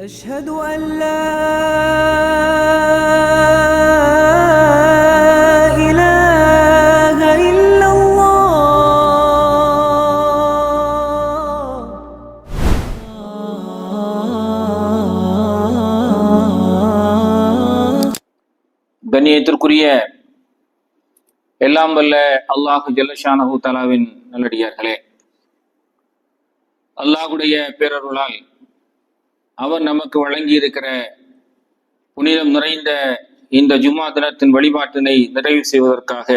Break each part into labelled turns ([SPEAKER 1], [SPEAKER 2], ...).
[SPEAKER 1] أشهد أن لا إله إلا الله.
[SPEAKER 2] கண்ணியத்திற்குரிய எல்லாம் வல்ல அல்லாஹு ஜல்லஷானஹு தஆலாவின் நல்லடியார்களே, அல்லாஹுடைய பேரருளால் அவர் நமக்கு வழங்கி இருக்கிற புனிதம் நிறைந்த இந்த ஜும்மா தினத்தின் வழிபாட்டினை நிறைவு செய்வதற்காக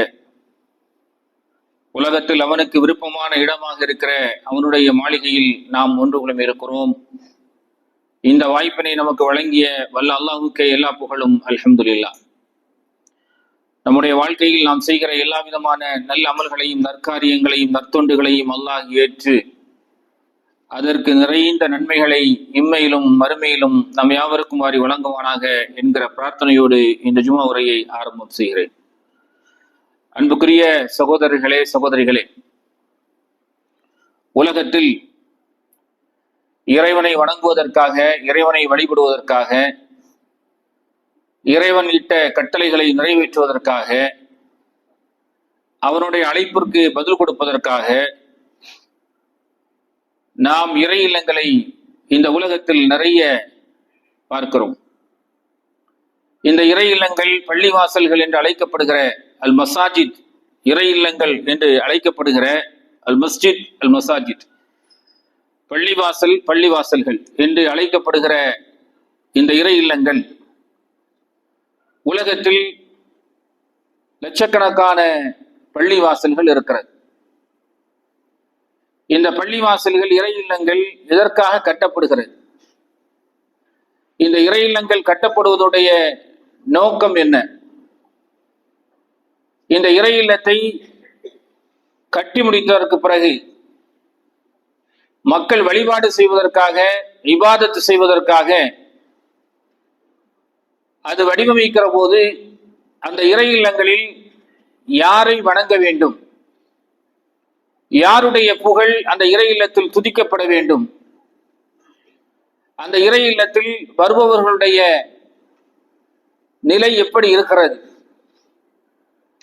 [SPEAKER 2] உலகத்தில் அவனுக்கு விருப்பமான இடமாக இருக்கிற அவனுடைய மாளிகையில் நாம் ஒன்று குழுமி இருக்கிறோம். இந்த வாய்ப்பினை நமக்கு வழங்கிய வல்ல அல்லாஹுக்கே எல்லா புகழும் அல்ஹம்துலில்லாஹ். நம்முடைய வாழ்க்கையில் நாம் செய்கிற எல்லா விதமான நல்ல அமல்களையும் நற்காரியங்களையும் நற்தொண்டுகளையும் அல்லாஹ் ஏற்று அதற்கு நிறைந்த நன்மைகளை இம்மையிலும் மறுமையிலும் நம் யாவருக்கும் வாரி வழங்குவானாக என்கிற பிரார்த்தனையோடு இந்த ஜும்மா உரையை ஆரம்பம் செய்கிறேன். அன்புக்குரிய சகோதரர்களே, சகோதரிகளே, உலகத்தில் இறைவனை வணங்குவதற்காக, இறைவனை வழிபடுவதற்காக, இறைவன் இட்ட கட்டளைகளை நிறைவேற்றுவதற்காக, அவனுடைய அழைப்பிற்கு பதில் கொடுப்பதற்காக நாம் இறை இல்லங்களை இந்த உலகத்தில் நிறைய பார்க்கிறோம். இந்த இறை இல்லங்கள் பள்ளிவாசல்கள் என்று அழைக்கப்படுகிற அல் மசாஜித், இறை இல்லங்கள் என்று அழைக்கப்படுகிற அல் மஸ்ஜித், அல் மசாஜித், பள்ளிவாசல், பள்ளிவாசல்கள் என்று அழைக்கப்படுகிற இந்த இறை இல்லங்கள் உலகத்தில் லட்சக்கணக்கான பள்ளிவாசல்கள் இருக்கிறது. இந்த பள்ளிவாசல்கள், இறை இல்லங்கள் எதற்காக கட்டப்படுகிறது? இந்த இறை இல்லங்கள் கட்டப்படுவதுடைய நோக்கம் என்ன? இந்த இறை இல்லத்தை கட்டி முடித்ததற்கு பிறகு மக்கள் வழிபாடு செய்வதற்காக, இபாதத்து செய்வதற்காக அது வடிவமைக்கிற போது அந்த இறை இல்லங்களில் யாரை வணங்க வேண்டும், யாருடைய புகழ் அந்த இறை இல்லத்தில் துதிக்கப்பட வேண்டும், அந்த இறை இல்லத்தில் வருபவர்களுடைய நிலை எப்படி இருக்கிறது,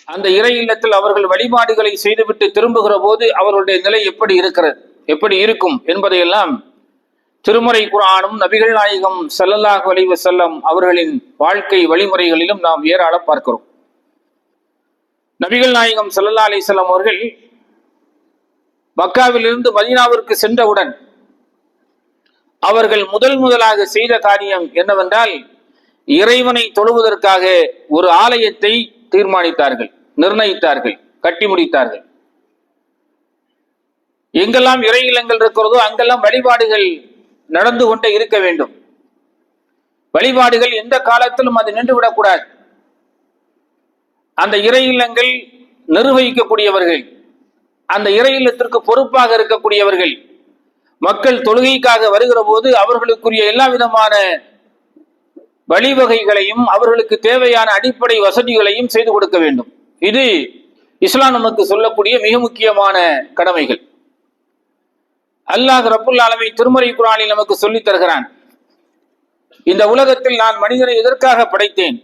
[SPEAKER 2] அந்த இறை இல்லத்தில் அவர்கள் வழிபாடுகளை செய்துவிட்டு திரும்புகிற போது அவர்களுடைய நிலை எப்படி இருக்கிறது, எப்படி இருக்கும் என்பதையெல்லாம் திருமறை குர்ஆனும் நபிகள் நாயகம் ஸல்லல்லாஹு அலைஹி வஸல்லம் அவர்களின் வாழ்க்கை வழிமுறைகளிலும் நாம் ஏராள பார்க்கிறோம். நபிகள் நாயகம் ஸல்லல்லாஹு அலைஹி வஸல்லம் அவர்கள் மக்காவிலிருந்து மதீனாவிற்கு சென்றவுடன் அவர்கள் முதலாக செய்த காரியம் என்னவென்றால், இறைவனை தொழுவதற்காக ஒரு ஆலயத்தை தீர்மானித்தார்கள், நிர்ணயித்தார்கள், கட்டி முடித்தார்கள். எங்கெல்லாம் இறை இல்லங்கள் இருக்கிறதோ அங்கெல்லாம் வழிபாடுகள் நடந்து கொண்டே இருக்க வேண்டும். வழிபாடுகள் எந்த காலத்திலும் அது நின்றுவிடக்கூடாது. அந்த இறை இல்லங்கள் நிர்வகிக்கக்கூடியவர்கள், அந்த இறை இல்லத்திற்கு பொறுப்பாக இருக்கக்கூடியவர்கள் மக்கள் தொழுகைக்காக வருகிற போது அவர்களுக்குரிய எல்லா விதமான வழிவகைகளையும் அவர்களுக்கு தேவையான அடிப்படை வசதிகளையும் செய்து கொடுக்க வேண்டும். இது இஸ்லாம் நமக்கு சொல்லக்கூடிய மிக முக்கியமான கடமைகள். அல்லாஹ் ரப்புல் ஆலமீன் திருமறை குர்ஆனில் நமக்கு சொல்லித் தருகிறான், இந்த உலகத்தில் நான் மனிதனை எதற்காக படைத்தேன்,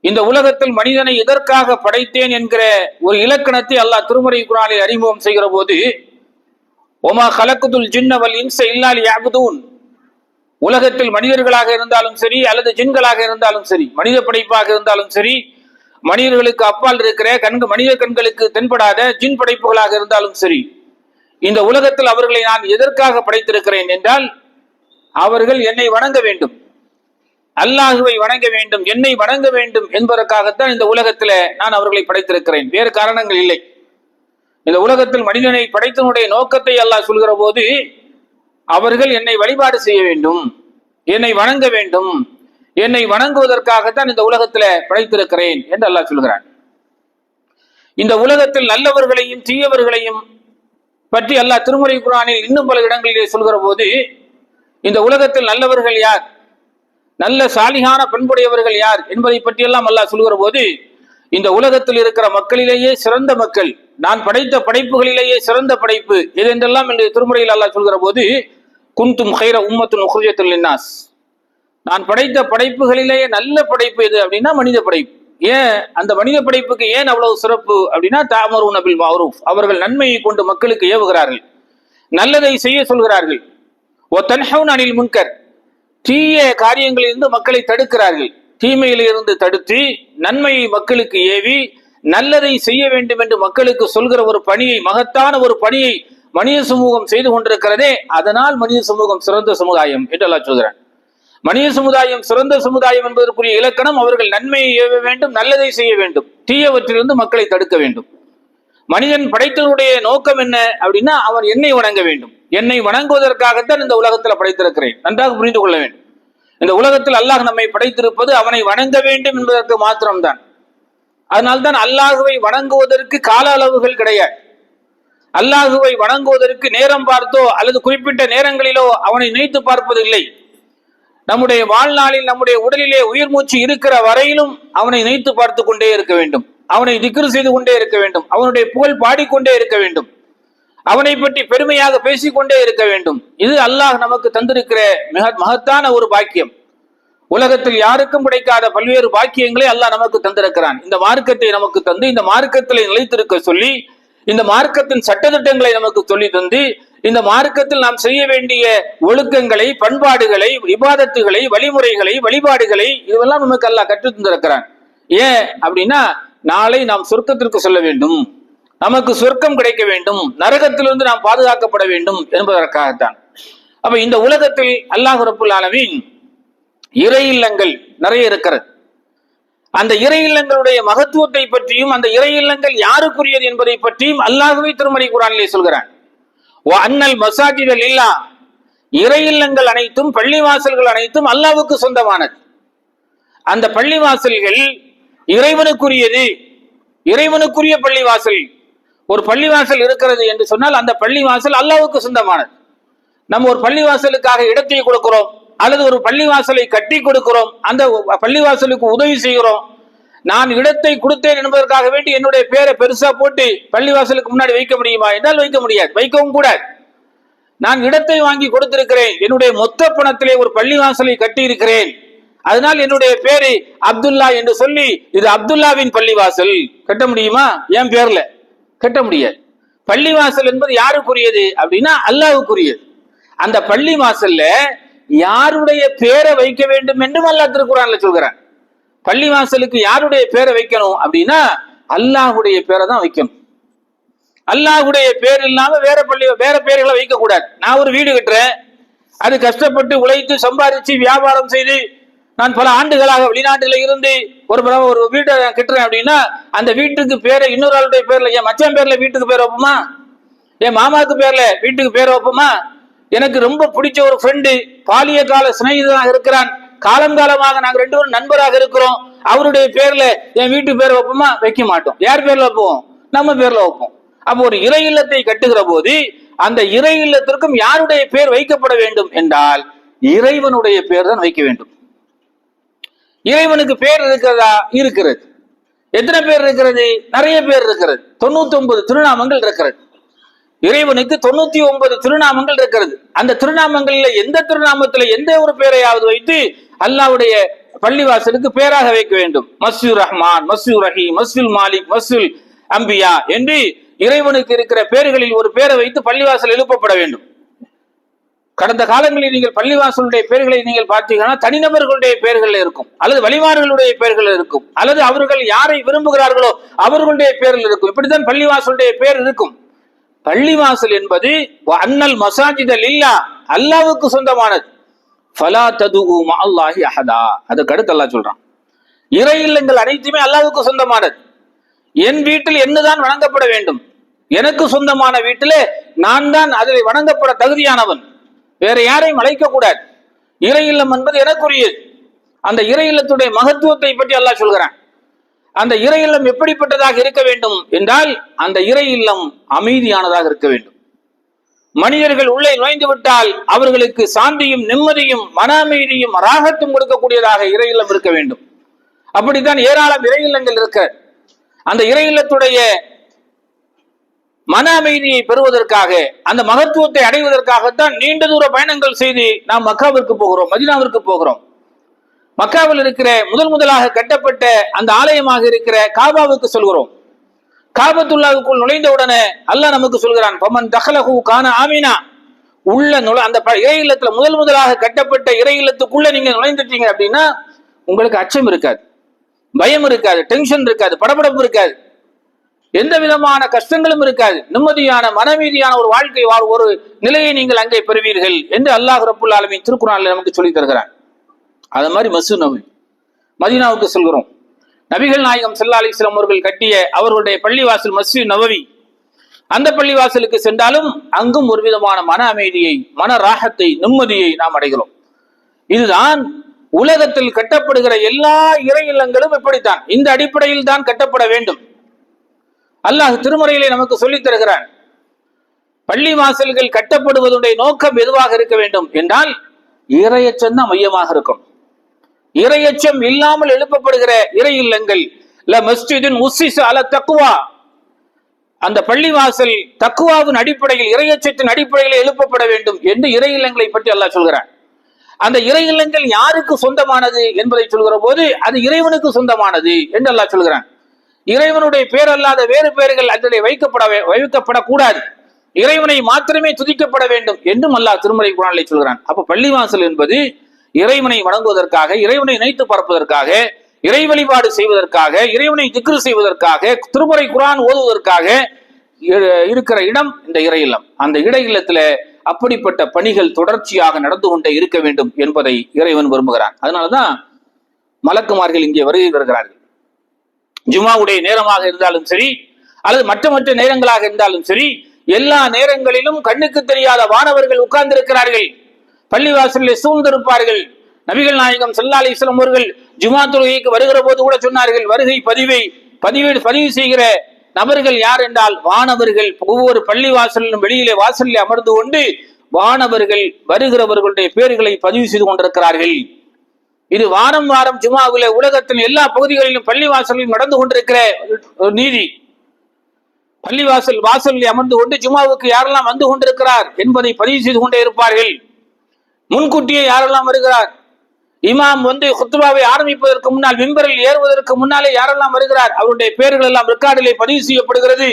[SPEAKER 2] இந்த உலகத்தில் மனிதனை எதற்காக படைத்தேன் என்கிற ஒரு இலக்கணத்தை அல்லாஹ் திருமறை குர்ஆனில் அறிமுகம் செய்கிற போது, ஒமா கலக்குதுல் ஜின்ன வல் இன்ஸ இல்லா லியஅ்புதூன், உலகத்தில் மனிதர்களாக இருந்தாலும் சரி அல்லது ஜின்களாக இருந்தாலும் சரி, மனித படைப்பாக இருந்தாலும் சரி, மனிதர்களுக்கு அப்பால் இருக்கிற மனித கண்களுக்கு தென்படாத ஜின் படைப்புகளாக இருந்தாலும் சரி, இந்த உலகத்தில் அவர்களை நான் எதற்காக படைத்திருக்கிறேன் என்றால் அவர்கள் என்னை வணங்க வேண்டும், அல்லாஹுவை வணங்க வேண்டும், என்னை வணங்க வேண்டும் என்பதற்காகத்தான் இந்த உலகத்துல நான் அவர்களை படைத்திருக்கிறேன். வேறு காரணங்கள் இல்லை. இந்த உலகத்தில் மனிதனை படைத்தனுடைய நோக்கத்தை அல்லாஹ் சொல்கிற போது அவர்கள் என்னை வழிபாடு செய்ய வேண்டும், என்னை வணங்க வேண்டும், என்னை வணங்குவதற்காகத்தான் இந்த உலகத்துல படைத்திருக்கிறேன் என்று அல்லாஹ் சொல்கிறான். இந்த உலகத்தில் நல்லவர்களையும் தீயவர்களையும் பற்றி அல்லாஹ் திருமறை குர்ஆனில் இன்னும் பல இடங்களிலே சொல்கிற போது, இந்த உலகத்தில் நல்லவர்கள் யார், நல்ல சாலிகான பண்புடையவர்கள் யார் என்பதை பற்றியெல்லாம் அல்லாஹ் சொல்கிற போது, இந்த உலகத்தில் இருக்கிற மக்களிலேயே சிறந்த மக்கள், நான் படைத்த படைப்புகளிலேயே சிறந்த படைப்பு எதென்றெல்லாம் என்று திருமுறையில் அல்லாஹ் சொல்கிற போது குந்தும் கைர உம்மத்துன் உக்ரிஜத்துல் லின்னாஸ், நான் படைத்த படைப்புகளிலேயே நல்ல படைப்பு எது அப்படின்னா மனித படைப்பு. ஏன் அந்த மனித படைப்புக்கு ஏன் அவ்வளவு சிறப்பு அப்படின்னா, தஅமுருன பில் மஅரூஃப், அவர்கள் நன்மையை கொண்டு மக்களுக்கு ஏவுகிறார்கள், நல்லதை செய்ய சொல்கிறார்கள். வ தன்ஹவுன அனில் முன்கர், தீய காரியங்களிலிருந்து மக்களை தடுக்கிறார்கள், தீமையிலிருந்து தடுத்து நன்மையை மக்களுக்கு ஏவி நல்லதை செய்ய வேண்டும் என்று மக்களுக்கு சொல்கிற ஒரு பணியை, மகத்தான ஒரு பணியை மனித சமூகம் செய்து கொண்டிருக்கிறதே, அதனால் மனித சமூகம் சிறந்த சமுதாயம் என்று அல்லாஹ் சொல்கிறான். மனித சமுதாயம் சிறந்த சமுதாயம் என்பதற்குரிய இலக்கணம், அவர்கள் நன்மையை ஏவ வேண்டும், நல்லதை செய்ய வேண்டும், தீயவற்றிலிருந்து மக்களை தடுக்க வேண்டும். மனிதன் படைத்தவனுடைய நோக்கம் என்ன அப்படின்னா, அவன் என்னை வணங்க வேண்டும். என்னை வணங்குவதற்காகத்தான் இந்த உலகத்தில் படைத்திருக்கிறேன், நன்றாக புரிந்து கொள்ள வேண்டும். இந்த உலகத்தில் அல்லாஹ் நம்மை படைத்திருப்பது அவனை வணங்க வேண்டும் என்பதற்கு மாத்திரம்தான். அதனால்தான் அல்லாஹுவை வணங்குவதற்கு கால அளவுகள் கிடையாது. அல்லாஹுவை வணங்குவதற்கு நேரம் பார்த்தோ அல்லது குறிப்பிட்ட நேரங்களிலோ அவனை நினைத்து பார்ப்பதில்லை. நம்முடைய வாழ்நாளில் நம்முடைய உடலிலே உயிர் மூச்சு இருக்கிற வரையிலும் அவனை நினைத்து பார்த்து கொண்டே இருக்க வேண்டும், அவனை திக்ர் செய்து கொண்டே இருக்க வேண்டும், அவனுடைய புகழ் பாடிக்கொண்டே இருக்க வேண்டும், அவனை பற்றி பெருமையாக பேசிக்கொண்டே இருக்க வேண்டும். இது அல்லாஹ் நமக்கு தந்திருக்கிற மிக மகத்தான ஒரு பாக்கியம். உலகத்தில் யாருக்கும் கிடைக்காத பல்வேறு பாக்கியங்களை அல்லாஹ் நமக்கு தந்திருக்கிறான். இந்த மார்க்கத்தை நமக்கு தந்து, இந்த மார்க்கத்தில் நிலைத்திருக்க சொல்லி, இந்த மார்க்கத்தின் சட்டத்திட்டங்களை நமக்கு சொல்லி தந்து, இந்த மார்க்கத்தில் நாம் செய்ய வேண்டிய ஒழுக்கங்களை, பண்பாடுகளை, இபாதத்துகளை, வழிமுறைகளை, வழிபாடுகளை இதுவெல்லாம் நமக்கு அல்லாஹ் கற்று தந்திருக்கிறான். ஏன் அப்படின்னா, நாளை நாம் சொர்க்கத்திற்கு செல்ல வேண்டும், நமக்கு சொர்க்கம் கிடைக்க வேண்டும், நரகத்திலிருந்து நாம் பாதுகாக்கப்பட வேண்டும் என்பதற்காகத்தான். அப்ப இந்த உலகத்தில் அல்லாஹ் ரப்புல் ஆலமீன் இறை இல்லங்கள் நிறைய இருக்கிறது. அந்த இறை இல்லங்களுடைய மகத்துவத்தை பற்றியும், அந்த இறை இல்லங்கள் யாருக்குரியது என்பதை பற்றியும் அல்லாஹ்வே திருமறை குர்ஆனிலே சொல்கிறான். அன்னல் மசாஜித லில்லாஹ், இறை இல்லங்கள் அனைத்தும், பள்ளிவாசல்கள் அனைத்தும் அல்லாஹ்வுக்கு சொந்தமானது. அந்த பள்ளிவாசல்கள் இறைவனுக்குரியது, இறைவனுக்குரிய பள்ளிவாசல். ஒரு பள்ளிவாசல் இருக்கிறது என்று சொன்னால் அந்த பள்ளிவாசல் அல்லாஹ்வுக்கு சொந்தமானது. நம்ம ஒரு பள்ளிவாசலுக்காக இடத்தை கொடுக்கிறோம், அல்லது ஒரு பள்ளிவாசலை கட்டி கொடுக்கிறோம், அந்த பள்ளிவாசலுக்கு உதவி செய்கிறோம். நான் இடத்தை கொடுத்தேன் என்பதற்காக வேண்டி என்னுடைய பேரை பெருசா போட்டு பள்ளிவாசலுக்கு முன்னாடி வைக்க முடியுமா என்றால் வைக்க முடியாது, வைக்கவும் கூடாது. நான் இடத்தை வாங்கி கொடுத்திருக்கிறேன், என்னுடைய மொத்த பணத்திலே ஒரு பள்ளிவாசலை கட்டி இருக்கிறேன், அதனால் என்னுடைய பேரு அப்துல்லா என்று சொல்லி இது அப்துல்லாவின் பள்ளிவாசல் கட்ட முடியுமா? என் பேர்ல கட்ட முடியாது. பள்ளிவாசல் என்பது யாருக்குரியது அப்படின்னா அல்லாஹ்வுக்குரியது. அந்த பள்ளிவாசல்ல யாருடைய பேரை வைக்க வேண்டும் என்றும் அல்லாஹ் திருக்குர்ஆன்ல சொல்கிறான். பள்ளிவாசலுக்கு யாருடைய பேரை வைக்கணும் அப்படின்னா அல்லாஹ்வுடைய பேரை தான் வைக்கணும். அல்லாஹ்வுடைய பேர் இல்லாம வேற பேர்களை வைக்க கூடாது. நான் ஒரு வீடு கட்டுறேன், அது கஷ்டப்பட்டு உழைத்து சம்பாதிச்சு வியாபாரம் செய்து நான் பல ஆண்டுகளாக வெளிநாட்டில இருந்து ஒரு வீட்டை கட்டுறேன் அப்படின்னா அந்த வீட்டுக்கு பேரை இன்னொரு ஆளுடைய பேர்ல, என் மச்சான் பேர்ல வீட்டுக்கு பேர் வைப்போமா? என் மாமாவுக்கு பேர்ல வீட்டுக்கு பேர் வைப்போமா? எனக்கு ரொம்ப பிடிச்ச ஒரு ஃப்ரெண்டு, பாலிய கால சிநேகிதனாக இருக்கிறான், காலங்காலமாக நாங்க ரெண்டு பேரும் நண்பராக இருக்கிறோம், அவருடைய பேர்ல என் வீட்டு பேர் வைப்போமா? வைக்க மாட்டோம். யார் பேர்ல வைப்போம்? நம்ம பேர்ல வைப்போம். அப்போ ஒரு இறை இல்லத்தை கட்டுகிற போது அந்த இறை இல்லத்திற்கும் யாருடைய பேர் வைக்கப்பட வேண்டும் என்றால் இறைவனுடைய பேர் தான் வைக்க வேண்டும். இறைவனுக்கு பேர் இருக்கிறதா? இருக்கிறது. எத்தனை பேர் இருக்கிறது? நிறைய பேர் இருக்கிறது. 99 திருநாமங்கள் இருக்கிறது. இறைவனுக்கு 99 திருநாமங்கள் இருக்கிறது. அந்த திருநாமங்கள்ல எந்த திருநாமத்துல எந்த ஒரு பேரையாவது வைத்து அல்லாஹ்வுடைய பள்ளிவாசலுக்கு பேராக வைக்க வேண்டும். மஸ்ஜித் ரஹ்மான், மஸ்ஜித் ரஹீம், மஸ்ஜித் மாலிக், மஸ்ஜித் அம்பியா என்று இறைவனுக்கு இருக்கிற பேர்களில் ஒரு பேரை வைத்து பள்ளிவாசல் எழுப்பப்பட வேண்டும். கடந்த காலங்களில் நீங்கள் பள்ளிவாசலுடைய பெயர்களை நீங்கள் பார்த்தீங்கன்னா தனிநபர்களுடைய பெயர்கள் இருக்கும், அல்லது வழிமார்களுடைய பெயர்கள் இருக்கும், அல்லது அவர்கள் யாரை விரும்புகிறார்களோ அவர்களுடைய பெயர்கள் இருக்கும். இப்படித்தான் பள்ளிவாசலுடைய பெயர் இருக்கும். பள்ளிவாசல் என்பது அன்னல் மசாஜித லில்லாஹ், அல்லாஹ்வுக்கு சொந்தமானது. ஃபலா ததுஉ மஅல்லாஹி அஹதா, அதுக்கு அடுத்து அல்லாஹ் சொல்றான் இறை இல்லங்கள் அனைத்துமே அல்லாஹ்வுக்கு சொந்தமானது. என் வீட்டில் என்னதான் வணங்கப்பட வேண்டும், எனக்கு சொந்தமான வீட்டிலே நான் தான் அதில் வணங்கப்பட தகுதியானவன், வேற யாரையும் அழைக்க கூடாது. இறை இல்லம் என்பது எனக்குரியது. அந்த இறை இல்லத்துடைய மகத்துவத்தை பற்றி அல்லாஹ் சொல்கிறான். அந்த இறை இல்லம் எப்படிப்பட்டதாக இருக்க வேண்டும் என்றால் அந்த இறை இல்லம் அமைதியானதாக இருக்க வேண்டும். மனிதர்கள் உள்ளே நுழைந்து விட்டால் அவர்களுக்கு சாந்தியும் நிம்மதியும் மன அமைதியும் ராகத்தும் கொடுக்கக்கூடியதாக இறை இல்லம் இருக்க வேண்டும். அப்படித்தான் ஏராளம் இறை இல்லங்கள் இருக்க. அந்த இறை இல்லத்துடைய மன அமைதியை பெறுவதற்காக, அந்த மகத்துவத்தை அடைவதற்காகத்தான் நீண்ட தூர பயணங்கள் செய்து நாம் மக்காவிற்கு போகிறோம், மதீனாவிற்கு போகிறோம். மக்காவில் இருக்கிற முதலாக கட்டப்பட்ட அந்த ஆலயமாக இருக்கிற காபாவுக்கு சொல்கிறோம். காபத்துல்லாவுக்குள் நுழைந்தவுடனே அல்லாஹ் நமக்கு சொல்கிறான், பமன் தஹலஹு கான ஆமீனா. உள்ள அந்த இறை இல்லத்துல முதலாக கட்டப்பட்ட இறை இல்லத்துக்குள்ள நீங்க நுழைந்துட்டீங்க அப்படின்னா உங்களுக்கு அச்சம் இருக்காது, பயம் இருக்காது, டென்ஷன் இருக்காது, படபடப்பு இருக்காது, எந்த விதமான கஷ்டங்களும் இருக்காது, நிம்மதியான மனமீதியான ஒரு வாழ்க்கை ஒரு நிலையை நீங்கள் அங்கே பெறுவீர்கள் என்று அல்லாஹ் ரப்புல் ஆலமீன் திருக்குர்ஆனில் நமக்கு சொல்லி தருகிறான். அது மாதிரி மஸ்ஜித் நபவி மதீனாவுக்கு செல்கிறோம். நபிகள் நாயகம் ஸல்லல்லாஹு அலைஹி வஸல்லம் அவர்கள் கட்டிய அவர்களுடைய பள்ளிவாசல் மஸ்ஜித் நபவி. அந்த பள்ளிவாசலுக்கு சென்றாலும் அங்கும் ஒரு விதமான மன அமைதியை, மன ராகத்தை, நிம்மதியை நாம் அடைகிறோம். இதுதான் உலகத்தில் கட்டப்படுகிற எல்லா இறை இல்லங்களும் இப்படித்தான், இந்த அடிப்படையில் தான் கட்டப்பட வேண்டும். அல்லாஹ் திருமறையிலே நமக்கு சொல்லித் தருகிறான். பள்ளி வாசல்கள் கட்டப்படுவதுடைய நோக்கம் எதுவாக இருக்க வேண்டும் என்றால் இறையச்சம் தான் மையமாக இருக்கும். இறையச்சம் இல்லாமல் எழுப்பப்படுகிற இறை இல்லங்கள் மஸ்ஜிதுன் உஸ்ஸிஸ அலா தக்வா, அந்த பள்ளிவாசல் தக்குவாவின் அடிப்படையில், இறையச்சத்தின் அடிப்படையில் எழுப்பப்பட வேண்டும் என்று இறை இல்லங்களை பற்றி அல்லாஹ் சொல்கிறான். அந்த இறை இல்லங்கள் யாருக்கு சொந்தமானது என்பதை சொல்கிற போது அது இறைவனுக்கு சொந்தமானது என்று அல்லாஹ் சொல்கிறான். இறைவனுடைய பேர் அல்லாத வேறு பெயர்கள் அதிலே வைக்கப்படக்கூடாது, இறைவனை மாத்திரமே துதிக்கப்பட வேண்டும் என்றும் அல்லாஹ் திருமறை குர்ஆனிலே சொல்கிறான். அப்ப பள்ளிவாசல் என்பது இறைவனை வணங்குவதற்காக, இறைவனை நினைத்து பார்ப்பதற்காக, இறை வழிபாடு செய்வதற்காக, இறைவனை திக்ர் செய்வதற்காக, திருமறை குர்ஆன் ஓதுவதற்காக இருக்கிற இடம் இந்த இறை இல்லம். அந்த இறை இல்லத்துல அப்படிப்பட்ட பணிகள் தொடர்ச்சியாக நடந்து கொண்டே இருக்க வேண்டும் என்பதை இறைவன் விரும்புகிறான். அதனாலதான் மலக்குமார்கள் இங்கே வருகை வருகிறார்கள். ஜுமாவுடைய நேரமாக இருந்தாலும் சரி, அல்லது மற்ற நேரங்களாக இருந்தாலும் சரி, எல்லா நேரங்களிலும் கண்ணுக்கு தெரியாத வானவர்கள் உட்கார்ந்து இருக்கிறார்கள், பள்ளிவாசலில் சூழ்ந்திருப்பார்கள். நபிகள் நாயகம் ஸல்லல்லாஹு அலைஹி வஸல்லம் அவர்கள் ஜுமா தொழுகைக்கு வருகிற போது கூட சொன்னார்கள், வருகை பதிவு செய்கிற நபர்கள் யார் என்றால் வானவர்கள். ஒவ்வொரு பள்ளிவாசலிலும் வெளியிலே வாசலில் அமர்ந்து கொண்டு வானவர்கள் வருகிறவர்களுடைய பெயர்களை பதிவு செய்து கொண்டிருக்கிறார்கள். இது வாரம் ஜுமாவிலே உலகத்தின் எல்லா பகுதிகளிலும் பள்ளிவாசலில் நடந்து கொண்டிருக்கிற நீதி. வாசலில் அமர்ந்து கொண்டு ஜுமாவுக்கு யாரெல்லாம் வந்து கொண்டிருக்கிறார் என்பதை பதிவு செய்து கொண்டே இருப்பார்கள். முன்கூட்டியே யாரெல்லாம் வருகிறார், இமாம் குத்பாவை ஆரம்பிப்பதற்கு முன்னால், மிம்பரில் ஏறுவதற்கு முன்னாலே யாரெல்லாம் வருகிறார் அவருடைய பெயர்கள் எல்லாம் ரெக்கார்டிலே பதிவு செய்யப்படுகிறது.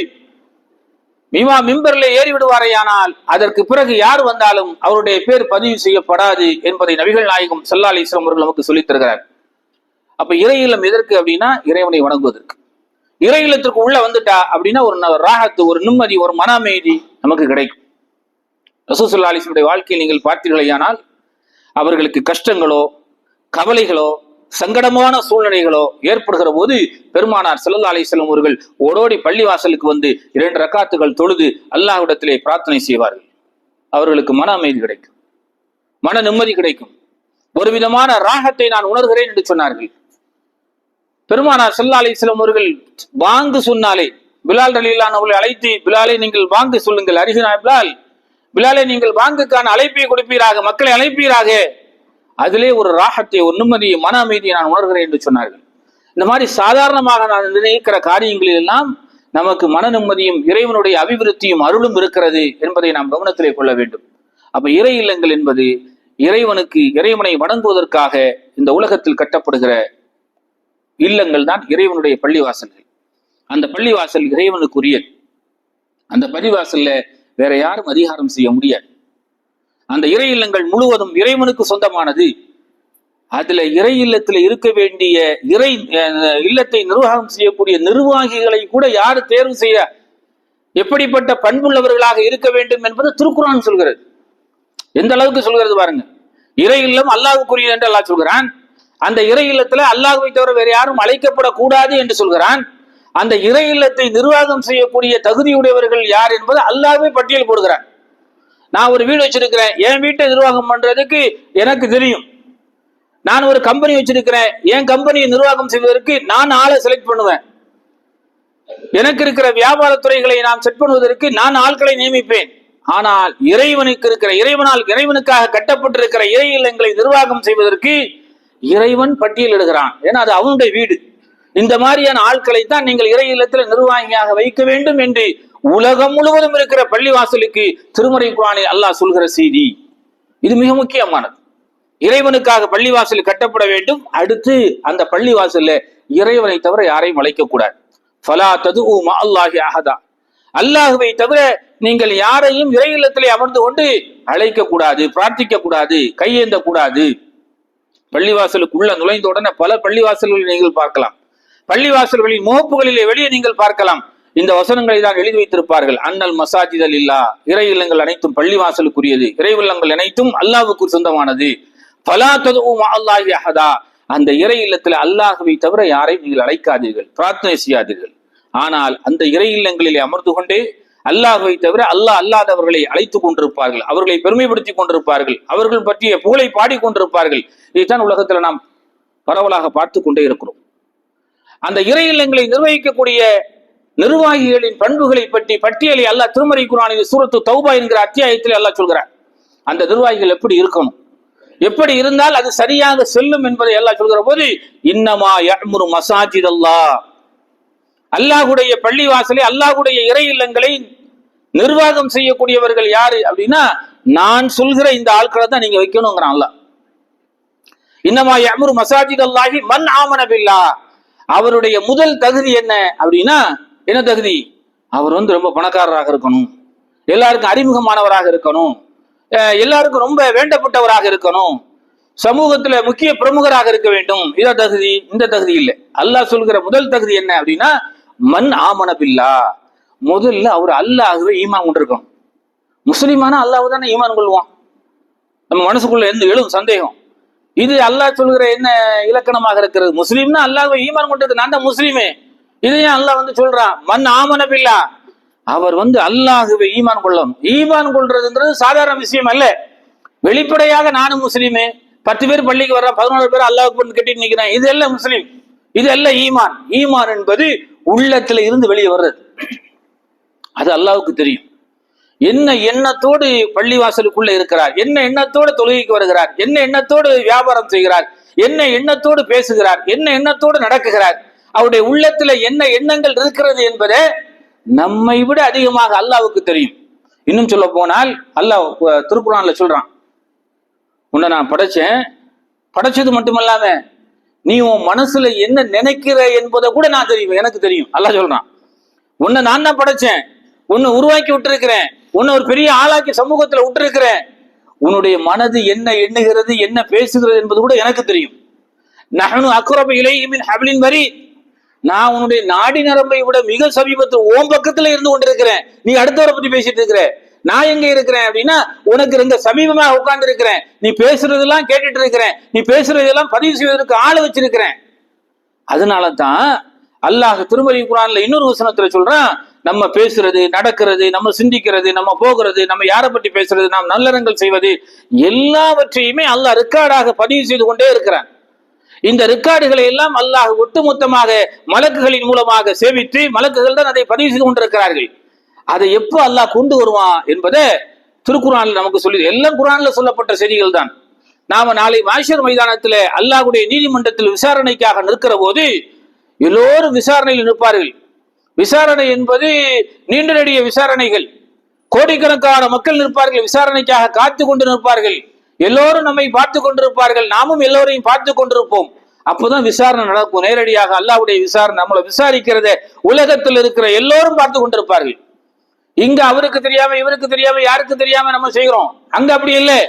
[SPEAKER 2] இமாம் மிம்பரிலே ஏறி விடுவாரையானால் அதற்கு பிறகு யார் வந்தாலும் அவருடைய பேர் பதிவு செய்யப்படாது என்பதை நபிகள் நாயகம் ஸல்லல்லாஹு அலைஹி வஸல்லம் அவர்கள் நமக்கு சொல்லித் தருகிறார். அப்ப இறை இல்லம் எதற்கு அப்படின்னா இறைவனை வணங்குவதற்கு. இறை இல்லத்திற்கு உள்ள வந்துட்டா அப்படின்னா ஒரு ராகத்து, ஒரு நிம்மதி, ஒரு மன அமைதி நமக்கு கிடைக்கும். ரசூல் ஸல்லல்லாஹு அலைஹி வஸல்லம் வாழ்க்கையில் நீங்கள் பார்த்தீர்களேயானால் அவர்களுக்கு கஷ்டங்களோ கவலைகளோ சங்கடமான சூழ்நிலைகளோ ஏற்படுகிற போது பெருமானார் ஸல்லல்லாஹு அலைஹி வஸல்லம் அவர்கள் ஓடோடி பள்ளிவாசலுக்கு வந்து 2 ரக்காத்துகள் தொழுது அல்லாஹ்விடத்திலே பிரார்த்தனை செய்வார்கள். அவர்களுக்கு மன அமைதி கிடைக்கும், மன நிம்மதி கிடைக்கும், ஒரு விதமான ராகத்தை நான் உணர்கிறேன் என்று சொன்னார்கள். பெருமானார் ஸல்லல்லாஹு அலைஹி வஸல்லம் அவர்கள் வாங்கு சொன்னாலே பிலால் ரலியல்லாஹு அவர்களை அழைத்து, பிலாலை நீங்கள் வாங்கு சொல்லுங்கள், அரிஹினா பிலாலை நீங்கள் வாங்குக்கான அழைப்பை கொடுப்பீராக, மக்களை அழைப்பீராக, அதிலே ஒரு ராகத்தை, ஒரு நிம்மதியை, மன அமைதியை நான் உணர்கிறேன் என்று சொன்னார்கள். இந்த மாதிரி சாதாரணமாக நான் நினைக்கிற காரியங்களில் எல்லாம் நமக்கு மன நிம்மதியும் இறைவனுடைய அபிவிருத்தியும் அருளும் இருக்கிறது என்பதை நாம் கவனத்திலே கொள்ள வேண்டும். அப்ப இறை இல்லங்கள் என்பது இறைவனை வணங்குவதற்காக இந்த உலகத்தில் கட்டப்படுகிற இல்லங்கள் தான் இறைவனுடைய பள்ளிவாசல்கள். அந்த பள்ளிவாசல் இறைவனுக்குரியது. அந்த பள்ளிவாசல்ல வேற யாரும் அதிகாரம் செய்ய முடியாது. அந்த இறை இல்லங்கள் முழுவதும் இறைவனுக்கு சொந்தமானது. அதுல இறை இல்லத்துல இருக்க வேண்டிய இறை இல்லத்தை நிர்வாகம் செய்யக்கூடிய நிர்வாகிகளை கூட யாரு தேர்வு செய்ய, எப்படிப்பட்ட பண்புள்ளவர்களாக இருக்க வேண்டும் என்பது திருக்குர்ஆன் சொல்கிறது. எந்த அளவுக்கு சொல்கிறது பாருங்க. இறை இல்லம் அல்லாஹ்வுக்குரியது என்று அல்லாஹ் சொல்கிறான். அந்த இறை இல்லத்துல அல்லாஹ்வை தவிர வேற யாரும் அழைக்கப்படக்கூடாது என்று சொல்கிறான். அந்த இறை இல்லத்தை நிர்வாகம் செய்யக்கூடிய தகுதியுடையவர்கள் யார் என்பது அல்லாஹ்வே பட்டியல் போடுகிறான். நான் ஒரு வீடு வச்சிருக்கிறேன், என் வீட்டை நிர்வாகம் பண்றதுக்கு எனக்கு தெரியும். நான் ஒரு கம்பெனி வச்சிருக்கிறேன், என் கம்பெனியை நிர்வாகம் செய்வதற்கு நான் ஆளை செலக்ட் பண்ணுவேன். எனக்கு இருக்கிற வியாபார துறைகளை நான் செட் பண்ணுவதற்கு நான் ஆட்களை நியமிப்பேன். ஆனால் இறைவனுக்காக கட்டப்பட்டிருக்கிற இறை இல்லங்களை நிர்வாகம் செய்வதற்கு இறைவன் பட்டியலிடுகிறான். ஏன்னா அது அவனுடைய வீடு. இந்த மாதிரியான ஆட்களை தான் நீங்கள் இறை இல்லத்தில் நிர்வாகியாக வைக்க வேண்டும் என்று உலகம் முழுவதும் இருக்கிற பள்ளிவாசலுக்கு திருமறை குர்ஆனில் அல்லாஹ் சொல்கிற செய்தி. இது மிக முக்கியமானது. இறைவனுக்காக பள்ளிவாசல் கட்டப்பட வேண்டும். அடுத்து அந்த பள்ளிவாசல்ல இறைவனை தவிர யாரையும் அழைக்க கூடாது. ஃபலா ததுஉ மஅல்லாஹி அஹதா, அல்லாஹ்வை தவிர நீங்கள் யாரையும் இறை இல்லத்திலே அமர்ந்து கொண்டு அழைக்க கூடாது, பிரார்த்திக்க கூடாது, கையேந்த கூடாது. பள்ளிவாசலுக்குள்ள நுழைந்த உடனே பல பள்ளிவாசல்களை நீங்கள் பார்க்கலாம். பள்ளிவாசல்களின் முகப்புகளிலே வெளியே நீங்கள் பார்க்கலாம். இந்த வசனங்களை தான் எழுதி வைத்திருப்பார்கள். அன்னல் மசாஜிதல் இல்லா, இறை இல்லங்கள் அனைத்தும் பள்ளிவாசலுக்குரியது, இறை இல்லங்கள் அனைத்தும் அல்லாஹ்வுக்கு சொந்தமானது. ஃபலா ததுஉ மஅல்லாஹி அஹதா, அந்த இறை இல்லத்தில் அல்லாஹ்வை தவிர யாரையும் நீங்கள் அழைக்காதீர்கள், பிரார்த்தனை செய்யாதீர்கள். ஆனால் அந்த இறை இல்லங்களிலே அமர்ந்து கொண்டே அல்லாஹ்வை தவிர அல்லாஹ் அல்லாதவர்களை அழைத்துக் கொண்டிருப்பார்கள், அவர்களை பெருமைப்படுத்திக் கொண்டிருப்பார்கள், அவர்கள் பற்றிய புகழை பாடிக்கொண்டிருப்பார்கள். இதைத்தான் உலகத்துல நாம் பரவலாக பார்த்து கொண்டே இருக்கிறோம். அந்த இறை இல்லங்களை நிர்வகிக்கக்கூடிய நிர்வாகிகளின் பண்புகளை பற்றி பட்டியலை அல்லாஹ் திருமறை குர்ஆனில் சூரத்து தௌபா என்கிற அத்தியாயத்தில் அல்லாஹ் சொல்கிறார். அந்த நிர்வாகிகள் எப்படி இருக்கணும், எப்படி இருந்தால் அது சரியாக செல்லும் என்பதை அல்லாஹ் சொல்கிற போது, இன்னமா யஅ்முரு மசாஜிதல்லாஹ், அல்லாஹ்வுடைய பள்ளிவாசலை, அல்லாஹ்வுடைய இறை இல்லங்களை நிர்வாகம் செய்யக்கூடியவர்கள் யாரு அப்படின்னா, நான் சொல்கிற இந்த ஆட்களை தான் நீங்க வைக்கணுங்கிறான் அல்லாஹ். இன்னமா யஅ்முரு மசாஜிதல்லாஹி மன் ஆமன பில்லாஹ், அவருடைய முதல் தகுதி என்ன அப்படின்னா, என்ன தகுதி? அவர் ரொம்ப பணக்காரராக இருக்கணும், எல்லாருக்கும் அறிமுகமானவராக இருக்கணும், எல்லாருக்கும் ரொம்ப வேண்டப்பட்டவராக இருக்கணும், சமூகத்துல முக்கிய பிரமுகராக இருக்க வேண்டும். இத தகுதி. இந்த தகுதி இல்லை. அல்லாஹ் சொல்கிற முதல் தகுதி என்ன அப்படின்னா, மன் ஆமன பில்லாஹ், முதல்ல அவர் அல்லாஹ்வை ஈமான் கொண்டிருக்கணும். முஸ்லிமான அல்லாஹ் தானே ஈமான் கொள்வான். நம்ம மனசுக்குள்ள எழும் சந்தேகம். இது அல்லாஹ் சொல்கிற என்ன இலக்கணமாக இருக்கிறது? முஸ்லீம்னா அல்லாஹ்வை ஈமான் கொண்டிருக்கு, நான் தான் முஸ்லீமே. இதையும் அல்லாஹ் சொல்றான், மன் ஆமன பில்லாஹ், அவர் அல்லாஹ்வை ஈமான் கொள்ளணும். ஈமான் கொள்றதுன்றது சாதாரண விஷயம் அல்ல. வெளிப்படையாக நானும் முஸ்லீமே, 10 பேர் பள்ளிக்கு வர்றான், 11 பேர் அல்லாஹ் கட்டிட்டு நிற்கிறேன், இது எல்லாம் முஸ்லீம், இது எல்லாம் ஈமான். ஈமான் என்பது உள்ளத்துல இருந்து வெளியே வர்றது. அது அல்லாஹ்வுக்கு தெரியும். என்ன எண்ணத்தோடு பள்ளிவாசலுக்குள்ள இருக்கிறார், என்ன எண்ணத்தோடு தொழுகைக்கு வருகிறார், என்ன எண்ணத்தோடு வியாபாரம் செய்கிறார், என்ன எண்ணத்தோடு பேசுகிறார், என்ன எண்ணத்தோடு நடக்குகிறார், அவருடைய உள்ளத்துல என்ன எண்ணங்கள் இருக்கிறது என்பதை நம்மை விட அதிகமாக அல்லாஹ்வுக்கு தெரியும். இன்னும் சொல்ல போனால் அல்லாஹ் திருக்குர்ஆன்ல சொல்றான், உன்னை நான் படைச்சேன், படைச்சது மட்டுமல்லாம நீ உன் மனசுல என்ன நினைக்கிற என்பதை கூட நான் தெரியும், எனக்கு தெரியும். அல்லாஹ் சொல்றான், உன்னை நான் தான் படைச்சேன், உன்னை உருவாக்கி விட்டுருக்கிறேன், உன்னை ஒரு பெரிய ஆளாக்கி சமூகத்துல விட்டுருக்கிறேன், உன்னுடைய மனது என்ன எண்ணுகிறது, என்ன பேசுகிறது என்பது கூட எனக்கு தெரியும். நஹ்னு அக்ரபு இலைஹி மின் ஹப்லின் வரீத், நான் உன்னுடைய நாடி நரம்பை விட மிக சமீபத்தில் ஓம் பக்கத்துல இருந்து கொண்டிருக்கிறேன். நீ அடுத்தவரை பத்தி பேசிட்டு இருக்கிற, நான் எங்க இருக்கிறேன் அப்படின்னா உனக்கு ரொம்ப சமீபமாக உட்கார்ந்து இருக்கிறேன். நீ பேசுறதெல்லாம் கேட்டுட்டு இருக்கிறேன், நீ பேசுறதெல்லாம் பதிவு செய்வதற்கு ஆளு வச்சிருக்கிறேன். அதனால தான் அல்லாஹ் திருமறை குர்ஆன்ல இன்னொரு வசனத்துல சொல்றான், நம்ம பேசுறது, நடக்கிறது, நம்ம சிந்திக்கிறது, நம்ம போகிறது, நம்ம யாரை பற்றி பேசுறது, நாம் நல்லறங்கள் செய்வது, எல்லாவற்றையுமே அல்லாஹ் ரெக்கார்டாக பதிவு செய்து கொண்டே இருக்கிறான். இந்த ரெக்கார்டுகளை எல்லாம் அல்லாஹ் ஒட்டுமொத்தமாக மலக்குகளின் மூலமாக சேவித்து, மலக்குகள் தான் அதை பதிவு செய்து கொண்டிருக்கிறார்கள். அதை எப்போ அல்லாஹ் கொண்டு வருவான் என்பதை திருக்குர்ஆன்ல நமக்கு சொல்லி, எல்லாம் குர்ஆன்ல சொல்லப்பட்ட செய்திகள் தான். நாம நாளை மாஷர் மைதானத்துல அல்லாஹ்வுடைய நீதிமன்றத்தில் விசாரணைக்காக நிற்கிற போது எல்லோரும் விசாரணையில் நிற்பார்கள். விசாரணை என்பது நீண்ட நெடிய விசாரணைகள், கோடிக்கணக்கான மக்கள் நிற்பார்கள், விசாரணைக்காக காத்து கொண்டு நிற்பார்கள். எல்லோரும் நம்மை பார்த்து கொண்டிருப்பார்கள், நாமும் எல்லோரையும் பார்த்து கொண்டிருப்போம். அப்போதான் விசாரணை நடக்கும். நேரடியாக அல்லாஹ்வுடைய விசாரணை, நம்மளை விசாரிக்கிறத உலகத்தில் இருக்கிற எல்லோரும் பார்த்து கொண்டிருப்பார்கள். இங்க அவருக்கு தெரியாம, இவருக்கு தெரியாம, யாருக்கு தெரியாம நம்ம செய்கிறோம். அங்க அப்படி இல்லை,